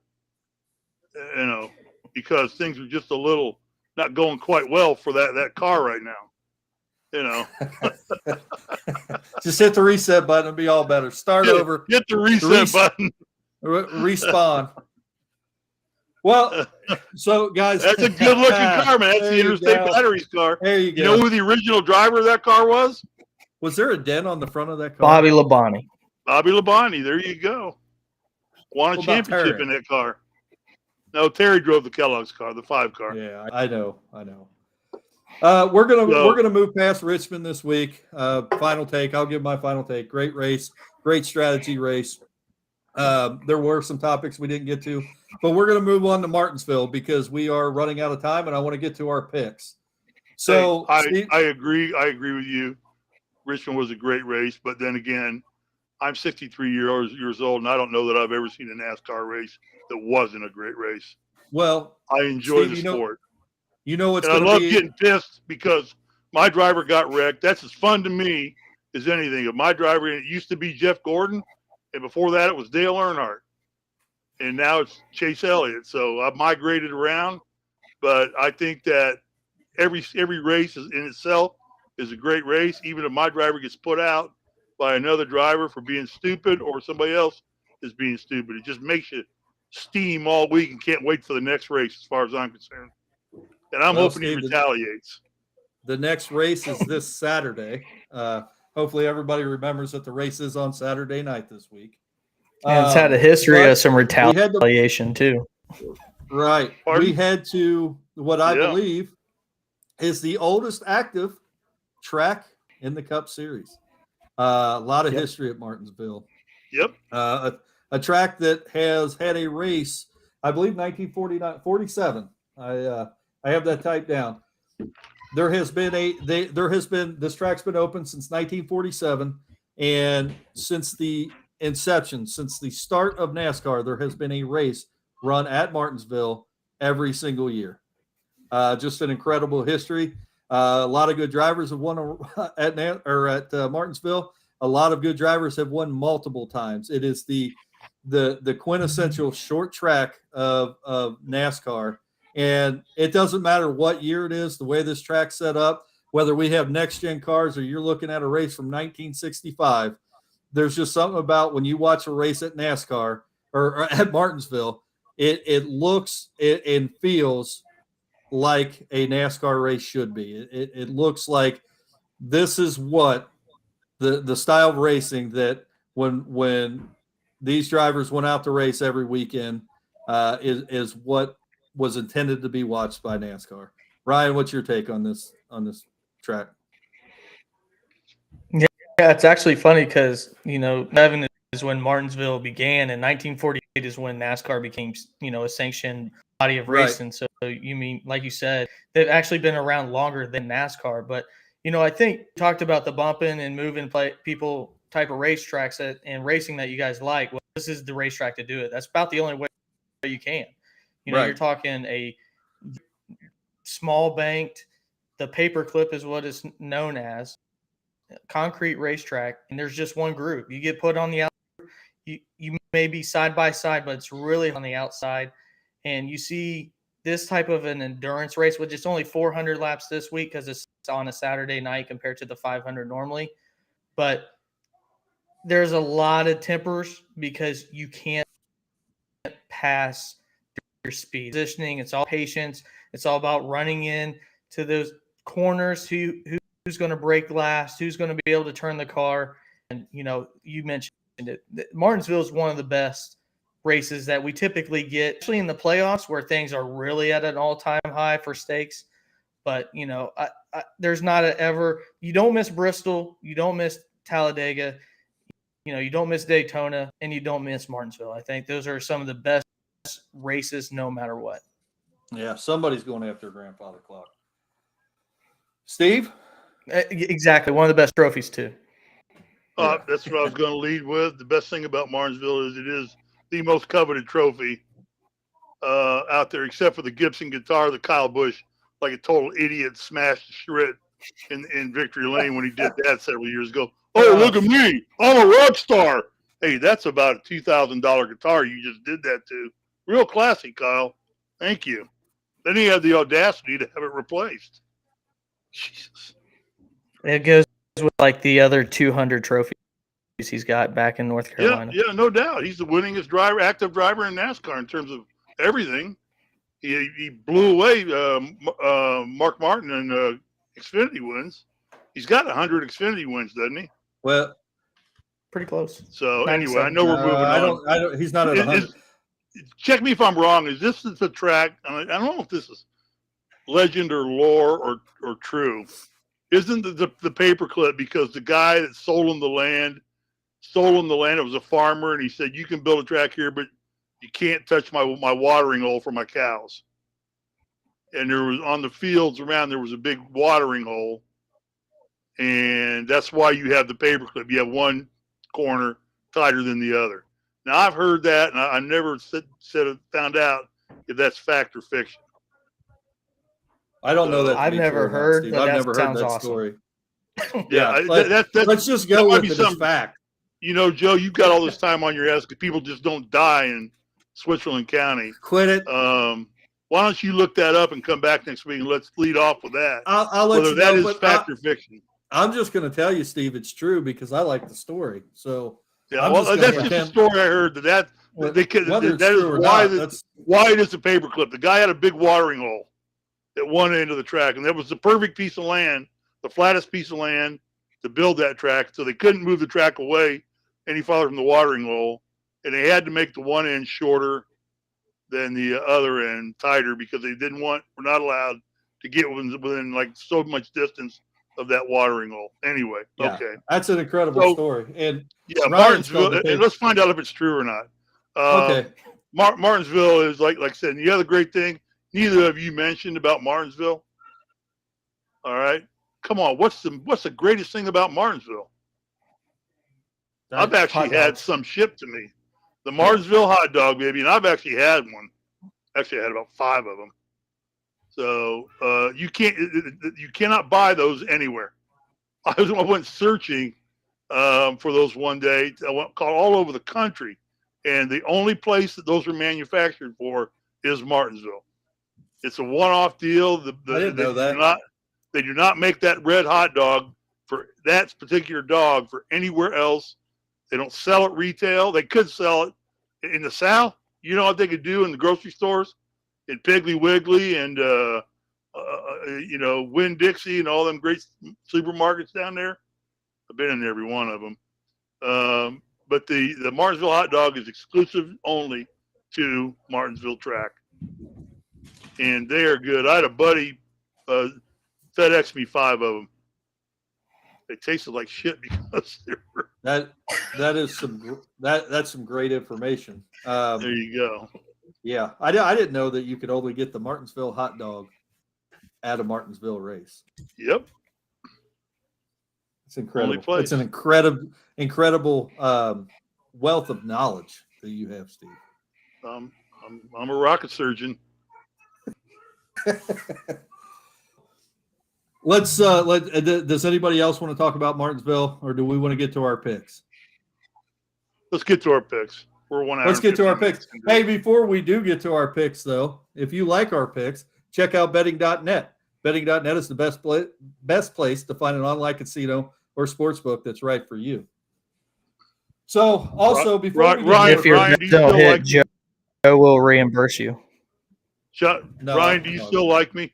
You know, because things are just a little not going quite well for that car right now. You know, just hit the reset button and be all better. Start over. Hit the reset button. Respawn. Well, so guys, that's a good looking car, man. That's the Interstate Batteries car. There you go. You know who the original driver of that car was? Was there a dent on the front of that car? Bobby Labonte. Bobby Labonte. There you go. Won a championship in that car. No, Terry drove the Kellogg's car, the 5 car. Yeah, I know. We're gonna move past Richmond this week. Final take. I'll give my final take. Great race, great strategy race. There were some topics we didn't get to, but we're gonna move on to Martinsville because we are running out of time, and I want to get to our picks. So hey, I agree. I agree with you. Richmond was a great race, but then again, I'm 63 years old, and I don't know that I've ever seen a NASCAR race that wasn't a great race. Well, I enjoy the sport. You know what's and I love getting pissed because my driver got wrecked. That's as fun to me as anything. If my driver, it used to be Jeff Gordon, and before that it was Dale Earnhardt, and now it's Chase Elliott. So I've migrated around, but I think that every race is in itself is a great race, even if my driver gets put out by another driver for being stupid or somebody else is being stupid. It just makes you steam all week and can't wait for the next race as far as I'm concerned. And I'm hoping he retaliates. The next race is this Saturday. Hopefully everybody remembers that the race is on Saturday night this week. And it's had a history of some retaliation too. Right. Pardon? We head to what I believe is the oldest active track in the Cup Series. A lot of history at Martinsville. Yep. A track that has had a race, I believe 47. I have that typed down. This track's been open since 1947, and since the inception, since the start of NASCAR, there has been a race run at Martinsville every single year. Just an incredible history. A lot of good drivers have won at Martinsville. A lot of good drivers have won multiple times. It is the quintessential short track of NASCAR. And it doesn't matter what year it is, the way this track's set up, whether we have next-gen cars or you're looking at a race from 1965, there's just something about when you watch a race at NASCAR or at Martinsville, it looks and feels like a NASCAR race should be. It looks like this is what the style of racing that when these drivers went out to race every weekend is what was intended to be watched by NASCAR. Ryan, what's your take on this track? Yeah, it's actually funny because, 11 is when Martinsville began, and 1948 is when NASCAR became, a sanctioned body of racing. Right. So you mean, like you said, they've actually been around longer than NASCAR. But, I think you talked about the bumping and moving people type of racetracks and racing that you guys like. Well, this is the racetrack to do it. That's about the only way you can. You're talking a small banked, the paperclip is what it's known as, concrete racetrack, and there's just one group. You get put on the outside, you may be side by side, but it's really on the outside. And you see this type of an endurance race, which is only 400 laps this week because it's on a Saturday night compared to the 500 normally. But there's a lot of tempers because you can't pass your speed. Positioning, it's all patience. It's all about running in to those corners, who's going to break last, who's going to be able to turn the car. And, you mentioned it. Martinsville is one of the best races that we typically get, especially in the playoffs where things are really at an all-time high for stakes. But, there's not you don't miss Bristol, you don't miss Talladega, you don't miss Daytona, and you don't miss Martinsville. I think those are some of the best races no matter what. Yeah, somebody's going after grandfather clock. Steve? Exactly. One of the best trophies, too. That's what I was going to lead with. The best thing about Martinsville is it is the most coveted trophy out there, except for the Gibson guitar that Kyle Busch, like a total idiot, smashed to shred in Victory Lane when he did that several years ago. Oh, look at me. I'm a rock star. Hey, that's about a $2,000 guitar you just did that to. Real classy, Kyle. Thank you. Then he had the audacity to have it replaced. Jesus. It goes with like the other 200 trophies he's got back in North Carolina. Yeah, no doubt. He's the winningest active driver in NASCAR in terms of everything. He blew away Mark Martin in Xfinity wins. He's got 100 Xfinity wins, doesn't he? Well, pretty close. So anyway, I know we're moving on. I don't. He's not at 100. Check me if I'm wrong. Is this the track? I don't know if this is legend or lore or true. Isn't the paperclip because the guy that sold him the land? It was a farmer, and he said, "You can build a track here, but you can't touch my watering hole for my cows." And there was on the fields around there was a big watering hole, and that's why you have the paperclip. You have one corner tighter than the other. Now I've heard that, and I never found out if that's fact or fiction. I don't know that. I've never heard. I've never heard that awesome. Story. Yeah, that's let's just go with it as fact. Joe, you've got all this time on your ass because people just don't die in Switzerland County. Quit it. Why don't you look that up and come back next week and let's lead off with that. I'll let whether you that know, is fact or fiction. I'm just going to tell you, Steve, it's true because I like the story. So yeah, that's just a story I heard that is why it is a paperclip. The guy had a big watering hole at one end of the track, and that was the perfect piece of land, the flattest piece of land to build that track. So they couldn't move the track away any farther from the watering hole, and they had to make the one end shorter than the other end, tighter, because they were not allowed to get within like so much distance of that watering hole. Anyway, yeah, okay, that's an incredible story. And yeah, Martinsville, and let's find out if it's true or not. Okay, Martinsville is like I said. And the other great thing, neither of you mentioned about Martinsville. All right, come on, what's the greatest thing about Martinsville? I've actually had some shipped to me. The Martinsville hot dog, baby, and I've actually had one. Actually, I had about 5 of them. So you cannot buy those anywhere. I went searching for those one day. I went all over the country, and the only place that those are manufactured for is Martinsville. It's a one-off deal. I didn't know that. They do not make that red hot dog for that particular dog for anywhere else. They don't sell it retail. They could sell it in the South. You know what they could do in the grocery stores, in Piggly Wiggly and Winn-Dixie and all them great supermarkets down there. I've been in every one of them. but the Martinsville hot dog is exclusive only to Martinsville track, and they are good. I had a buddy FedEx me 5 of them. They tasted like shit because they were. That's some great information. There you go. Yeah, I didn't know that you could only get the Martinsville hot dog at a Martinsville race. Yep. It's incredible. It's an incredible wealth of knowledge that you have, Steve. I'm a rocket surgeon. Does anybody else want to talk about Martinsville, or do we want to get to our picks? Let's get to our picks. We're 1 hour. Let's get to our picks. Hey, before we do get to our picks, though, if you like our picks, check out betting.net. Betting.net is the best place to find an online casino or sportsbook that's right for you. So, also, before Ryan, do you still like me? Joe will reimburse you. Ryan, do you still like me?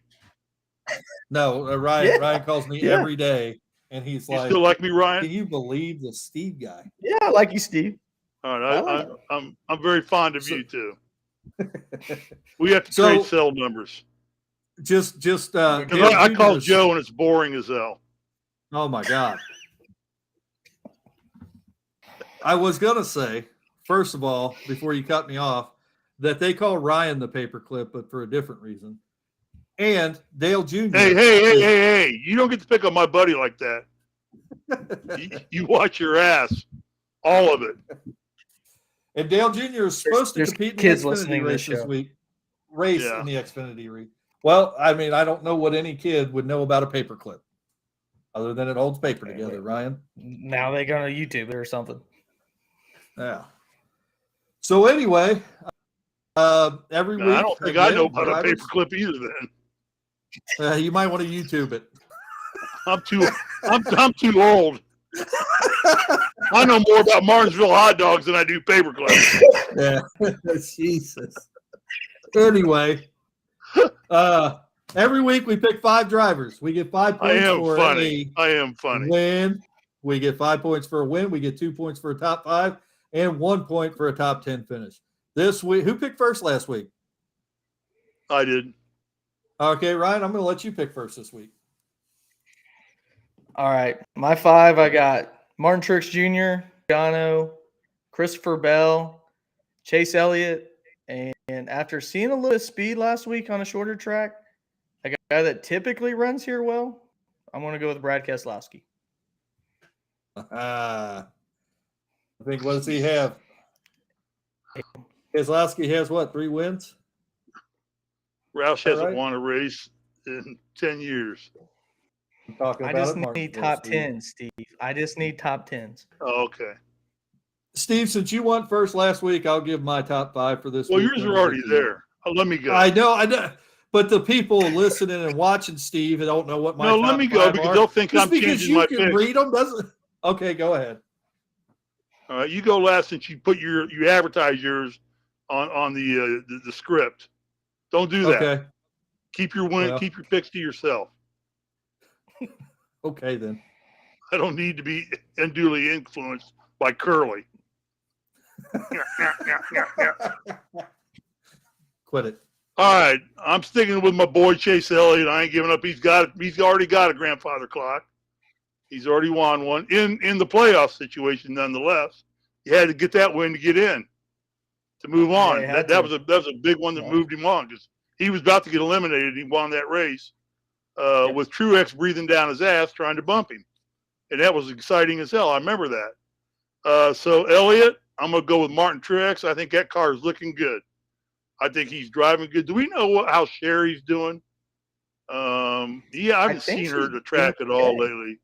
No, Ryan calls me every day, and he's like, "You still like me, Ryan? Can you believe the Steve guy?" Yeah, I like you, Steve. All right, I'm very fond of you too. We have to trade cell numbers. Just I call Joe and it's boring as hell. Oh my God. I was gonna say, first of all, before you cut me off, that they call Ryan the paperclip, but for a different reason. And Dale Jr. Hey! You don't get to pick on my buddy like that. you watch your ass, all of it. And Dale Jr. is supposed to compete in the Xfinity race this week. In the Xfinity race. Well, I mean, I don't know what any kid would know about a paperclip, other than it holds paper together, Ryan. Now they're going to YouTube it or something. Yeah. So anyway, every week. I don't think I know about a paperclip either. Then you might want to YouTube it. I'm too old. I know more about Martinsville hot dogs than I do paperclips. Yeah, Jesus. Anyway, every week we pick 5 drivers. We get 5 points for a win. We get 5 points for a win. We get 2 points for a top 5 and 1 point for a top 10 finish. This week, who picked first last week? I did. Okay, Ryan, I'm going to let you pick first this week. All right. My 5, I got Martin Truex Jr., Gano, Christopher Bell, Chase Elliott, and after seeing a little speed last week on a shorter track, a guy that typically runs here well, I'm going to go with Brad Keselowski. I think, what does he have? Keselowski has what, 3 wins? Roush hasn't won a race in 10 years. I just need top 10s, Steve. I just need top 10s. Oh, okay. Steve, since you won first last week, I'll give my top 5 for this week. Well, yours are already there. Let me go. I know. But the people listening and watching Steve don't know what my top 5 are. No, let me go because they'll think I'm changing my picks. Because you can read them, doesn't? Okay, go ahead. All right, you go last since you put you advertise yours on the script. Don't do that. Okay. Keep your keep your picks to yourself. Okay, then. I don't need to be unduly influenced by Curly. Quit it. All right, I'm sticking with my boy Chase Elliott. I ain't giving up. He's already got a grandfather clock. He's already won one in the playoff situation. Nonetheless, you had to get that win to get in, to move on. Yeah, that was a big one that moved him on because he was about to get eliminated. He won that race with Truex breathing down his ass trying to bump him, and that was exciting as hell. I remember that. So Elliott, I'm gonna go with Martin Truex. I think that car is looking good. I think he's driving good. Do we know how Sherry's doing? I haven't seen her at the track at all lately.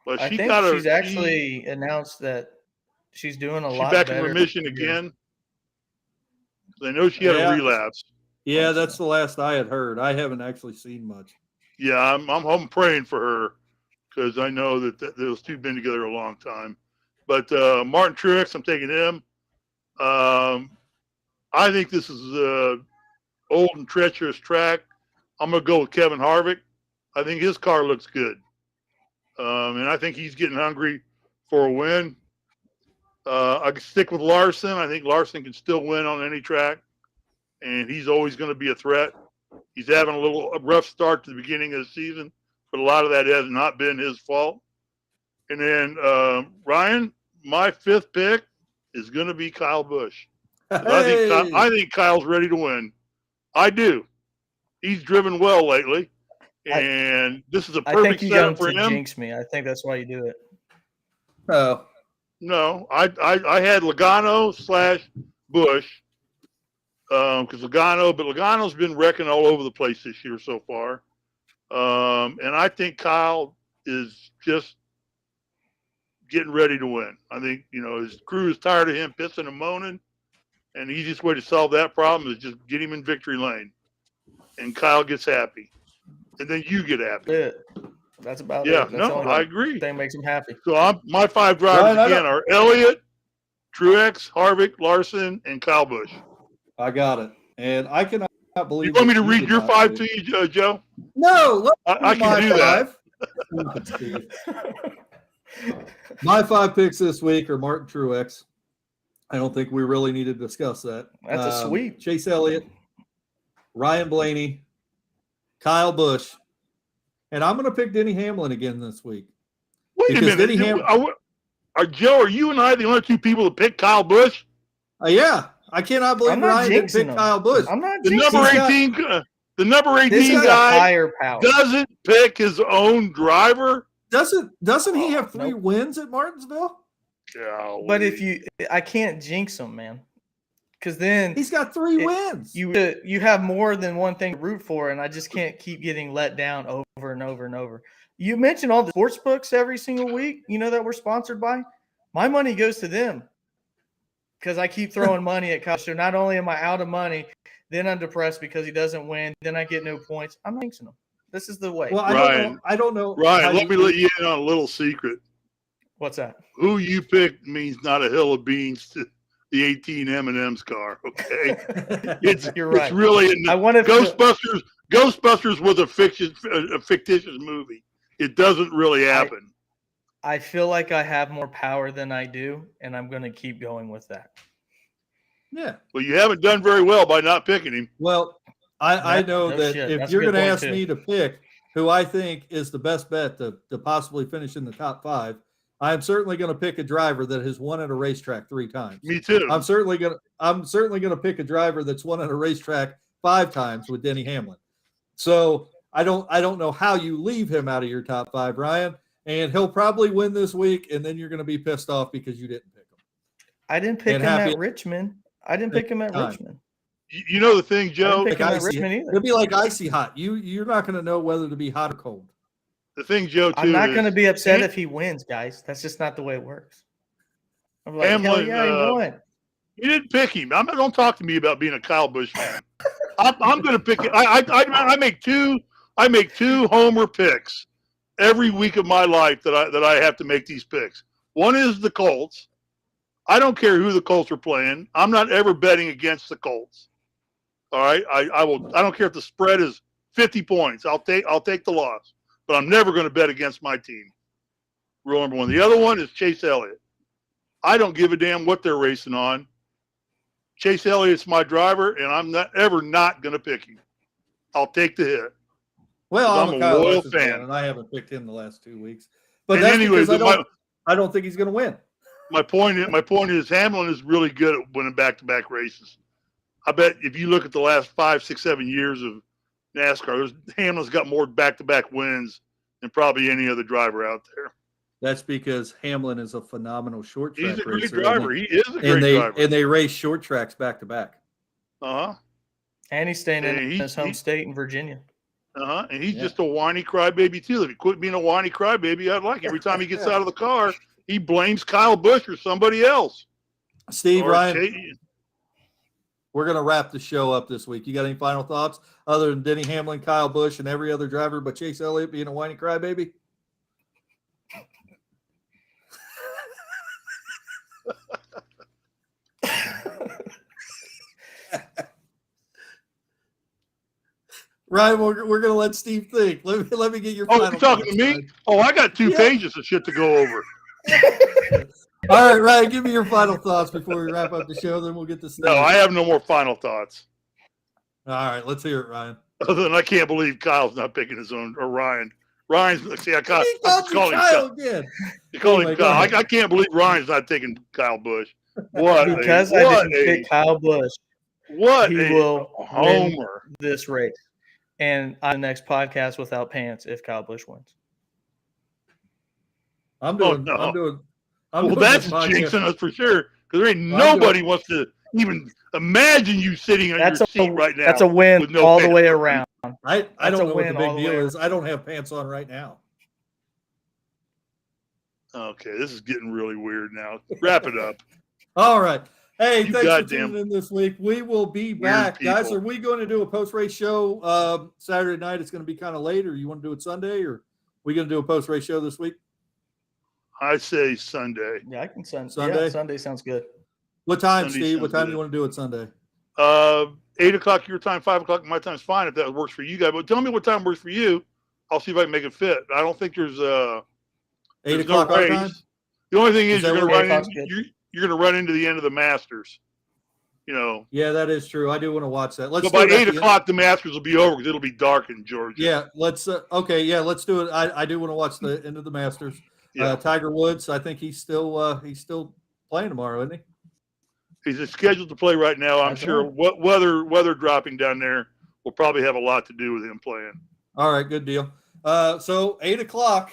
But she's actually announced that she's doing a lot better. She's back in remission again. I know she had a relapse. Yeah, that's the last I had heard. I haven't actually seen much. Yeah, I'm praying for her because I know that those two have been together a long time. But Martin Truex, I'm taking him. I think this is an old and treacherous track. I'm going to go with Kevin Harvick. I think his car looks good. And I think he's getting hungry for a win. I can stick with Larson. I think Larson can still win on any track, and he's always going to be a threat. He's having a rough start to the beginning of the season, but a lot of that has not been his fault. And then Ryan, my fifth pick is going to be Kyle Busch. Hey. I think Kyle's ready to win. I do. He's driven well lately, and this is a perfect setup for him. Jinx me. I think that's why you do it. Oh. No, I had Logano / Busch because Logano's been wrecking all over the place this year so far, and I think Kyle is just getting ready to win. I think his crew is tired of him pissing and moaning, and the easiest way to solve that problem is just get him in victory lane, and Kyle gets happy, and then you get happy. That's about it. Yeah, That's I agree. Thing makes him happy. So my 5 drivers again are Elliott, Truex, Harvick, Larson, and Kyle Busch. I got it, and I cannot believe. You want me to read your 5 to you, Joe? No, I can do that. My 5 picks this week are Martin Truex. I don't think we really need to discuss that. That's a sweep. Chase Elliott, Ryan Blaney, Kyle Busch. And I'm going to pick Denny Hamlin again this week. Wait a minute. Joe, are you and I the only 2 people that pick Kyle Busch? Yeah. I cannot believe Ryan didn't pick Kyle Busch. I'm not the number 18 guy doesn't pick his own driver. Doesn't he have 3 wins at Martinsville? Yeah. But I can't jinx him, man. Because then he's got 3 wins. You have more than one thing to root for, and I just can't keep getting let down over and over and over. You mentioned all the sports books every single week, that we're sponsored by. My money goes to them because I keep throwing money at Kyle. So not only am I out of money, then I'm depressed because he doesn't win. Then I get no points. I'm not jinxing him. This is the way. Well, I don't know. Ryan, let me let you in on a little secret. What's that? Who you picked means not a hill of beans to the 18 M&M's car. Okay, you're right. It's really Ghostbusters. Ghostbusters was a fictitious movie. It doesn't really happen. I feel like I have more power than I do, and I'm going to keep going with that. Yeah. Well, you haven't done very well by not picking him. Well, I know that if you're going to ask me to pick who I think is the best bet to possibly finish in the top 5, I'm certainly going to pick a driver that has won at a racetrack 3 times. Me too. I'm certainly going to pick a driver that's won at a racetrack 5 times with Denny Hamlin. So I don't know how you leave him out of your top 5, Ryan. And he'll probably win this week, and then you're going to be pissed off because you didn't pick him. I didn't pick him at Richmond. Richmond. You know the thing, Joe? It'll be like icy hot. You're not going to know whether to be hot or cold. The thing, Joe, too, I'm not going to be upset if he wins, guys. That's just not the way it works. I'm like, Hamlin, he won. You didn't pick him. Don't talk to me about being a Kyle Busch fan. I'm going to pick it. I make two homer picks every week of my life that I have to make these picks. One is the Colts. I don't care who the Colts are playing. I'm not ever betting against the Colts. All right, I don't care if the spread is 50 points. I'll take the loss, but I'm never going to bet against my team. Rule number 1. The other one is Chase Elliott. I don't give a damn what they're racing on. Chase Elliott's my driver, and I'm not going to pick him. I'll take the hit. Well, I'm a loyal fan, and I haven't picked him the last 2 weeks. But that's because I don't think he's going to win. My point is Hamlin is really good at winning back-to-back races. I bet if you look at the last 5, 6, 7 years of NASCAR, Hamlin's got more back-to-back wins than probably any other driver out there. That's because Hamlin is a phenomenal short track racer. He's a great driver. He is a great driver. And they race short tracks back-to-back. Uh-huh. And he's staying in his home state in Virginia. Uh-huh. And he's just a whiny crybaby, too. If he quit being a whiny crybaby, I'd like every time he gets out of the car, he blames Kyle Busch or somebody else. Steve, Ryan, we're going to wrap the show up this week. You got any final thoughts other than Denny Hamlin, Kyle Busch, and every other driver but Chase Elliott being a whiny crybaby? Ryan, we're going to let Steve think. Let me get your final you're talking to me? Oh, I got 2 pages of shit to go over. All right, Ryan, give me your final thoughts before we wrap up the show. Then we'll get this. No, I have no more final thoughts. All right, let's hear it, Ryan. Other than I can't believe Kyle's not picking his own, or Ryan. Ryan's, see, I He called you Kyle again. You call Anyway, him go Kyle. ahead. I can't believe Ryan's not taking Kyle Busch. What Because a, I what didn't pick Kyle Busch, what he a will win homer. this race. And on the next podcast without pants if Kyle Busch wins. I'm Oh, doing. no. I'm Well, doing that's this podcast. jinxing us for sure. Because there ain't Well, I'm nobody wants to even imagine you sitting on That's your a seat right now. That's a win with no all the pants way on. around. I That's don't a know what the win all big the deal way is. I don't have pants on right now. Okay, this is getting really weird now. Wrap it up. All right. Hey, You thanks for goddamn tuning in this week. We will be back. Guys, people. are we going to do a post-race show Saturday night? It's going to be kind of late, or you want to do it Sunday, or are we going to do a post-race show this week? I say Sunday. Yeah, I can send Sunday? Yeah, Sunday sounds good. What time, Sunday Steve? What sounds time do you good. want to do it Sunday? 8 o'clock your time, 5 o'clock my time is fine if that works for you guys. But tell me what time works for you. I'll see if I can make it fit. I don't think there's 8 there's o'clock no our race. time? The only thing is that you're what going to 8 run o'clock's in, good? you're going to run into the end of the Masters. You know, Yeah, that is true. I do want to watch that. Let's but by do it at 8 the end. o'clock the Masters will be over because it'll be dark in Georgia. Yeah, let's okay, yeah, let's do it. I do want to watch the end of the Masters. Yeah. Tiger Woods, I think he's still playing tomorrow, isn't he? He's scheduled to play right now. I'm That's sure right. what weather dropping down there will probably have a lot to do with him playing. All right, good deal. So 8 o'clock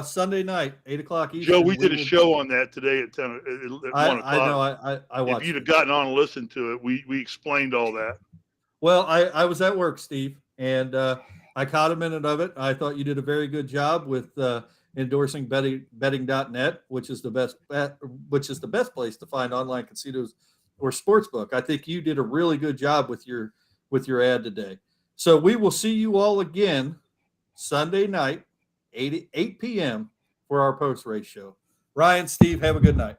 Sunday night, 8 o'clock Eastern. Joe, we did a show on that today at 10 at 1 o'clock. I know. I watched. If you'd have it. gotten on and listened to it, we explained all that. Well, I was at work, Steve, and I caught a minute of it. I thought you did a very good job with endorsing betting.net, which is the best place to find online casinos or sportsbook. I think you did a really good job with your ad today. So we will see you all again Sunday night, 8 p.m. for our post-race show. Ryan, Steve, have a good night.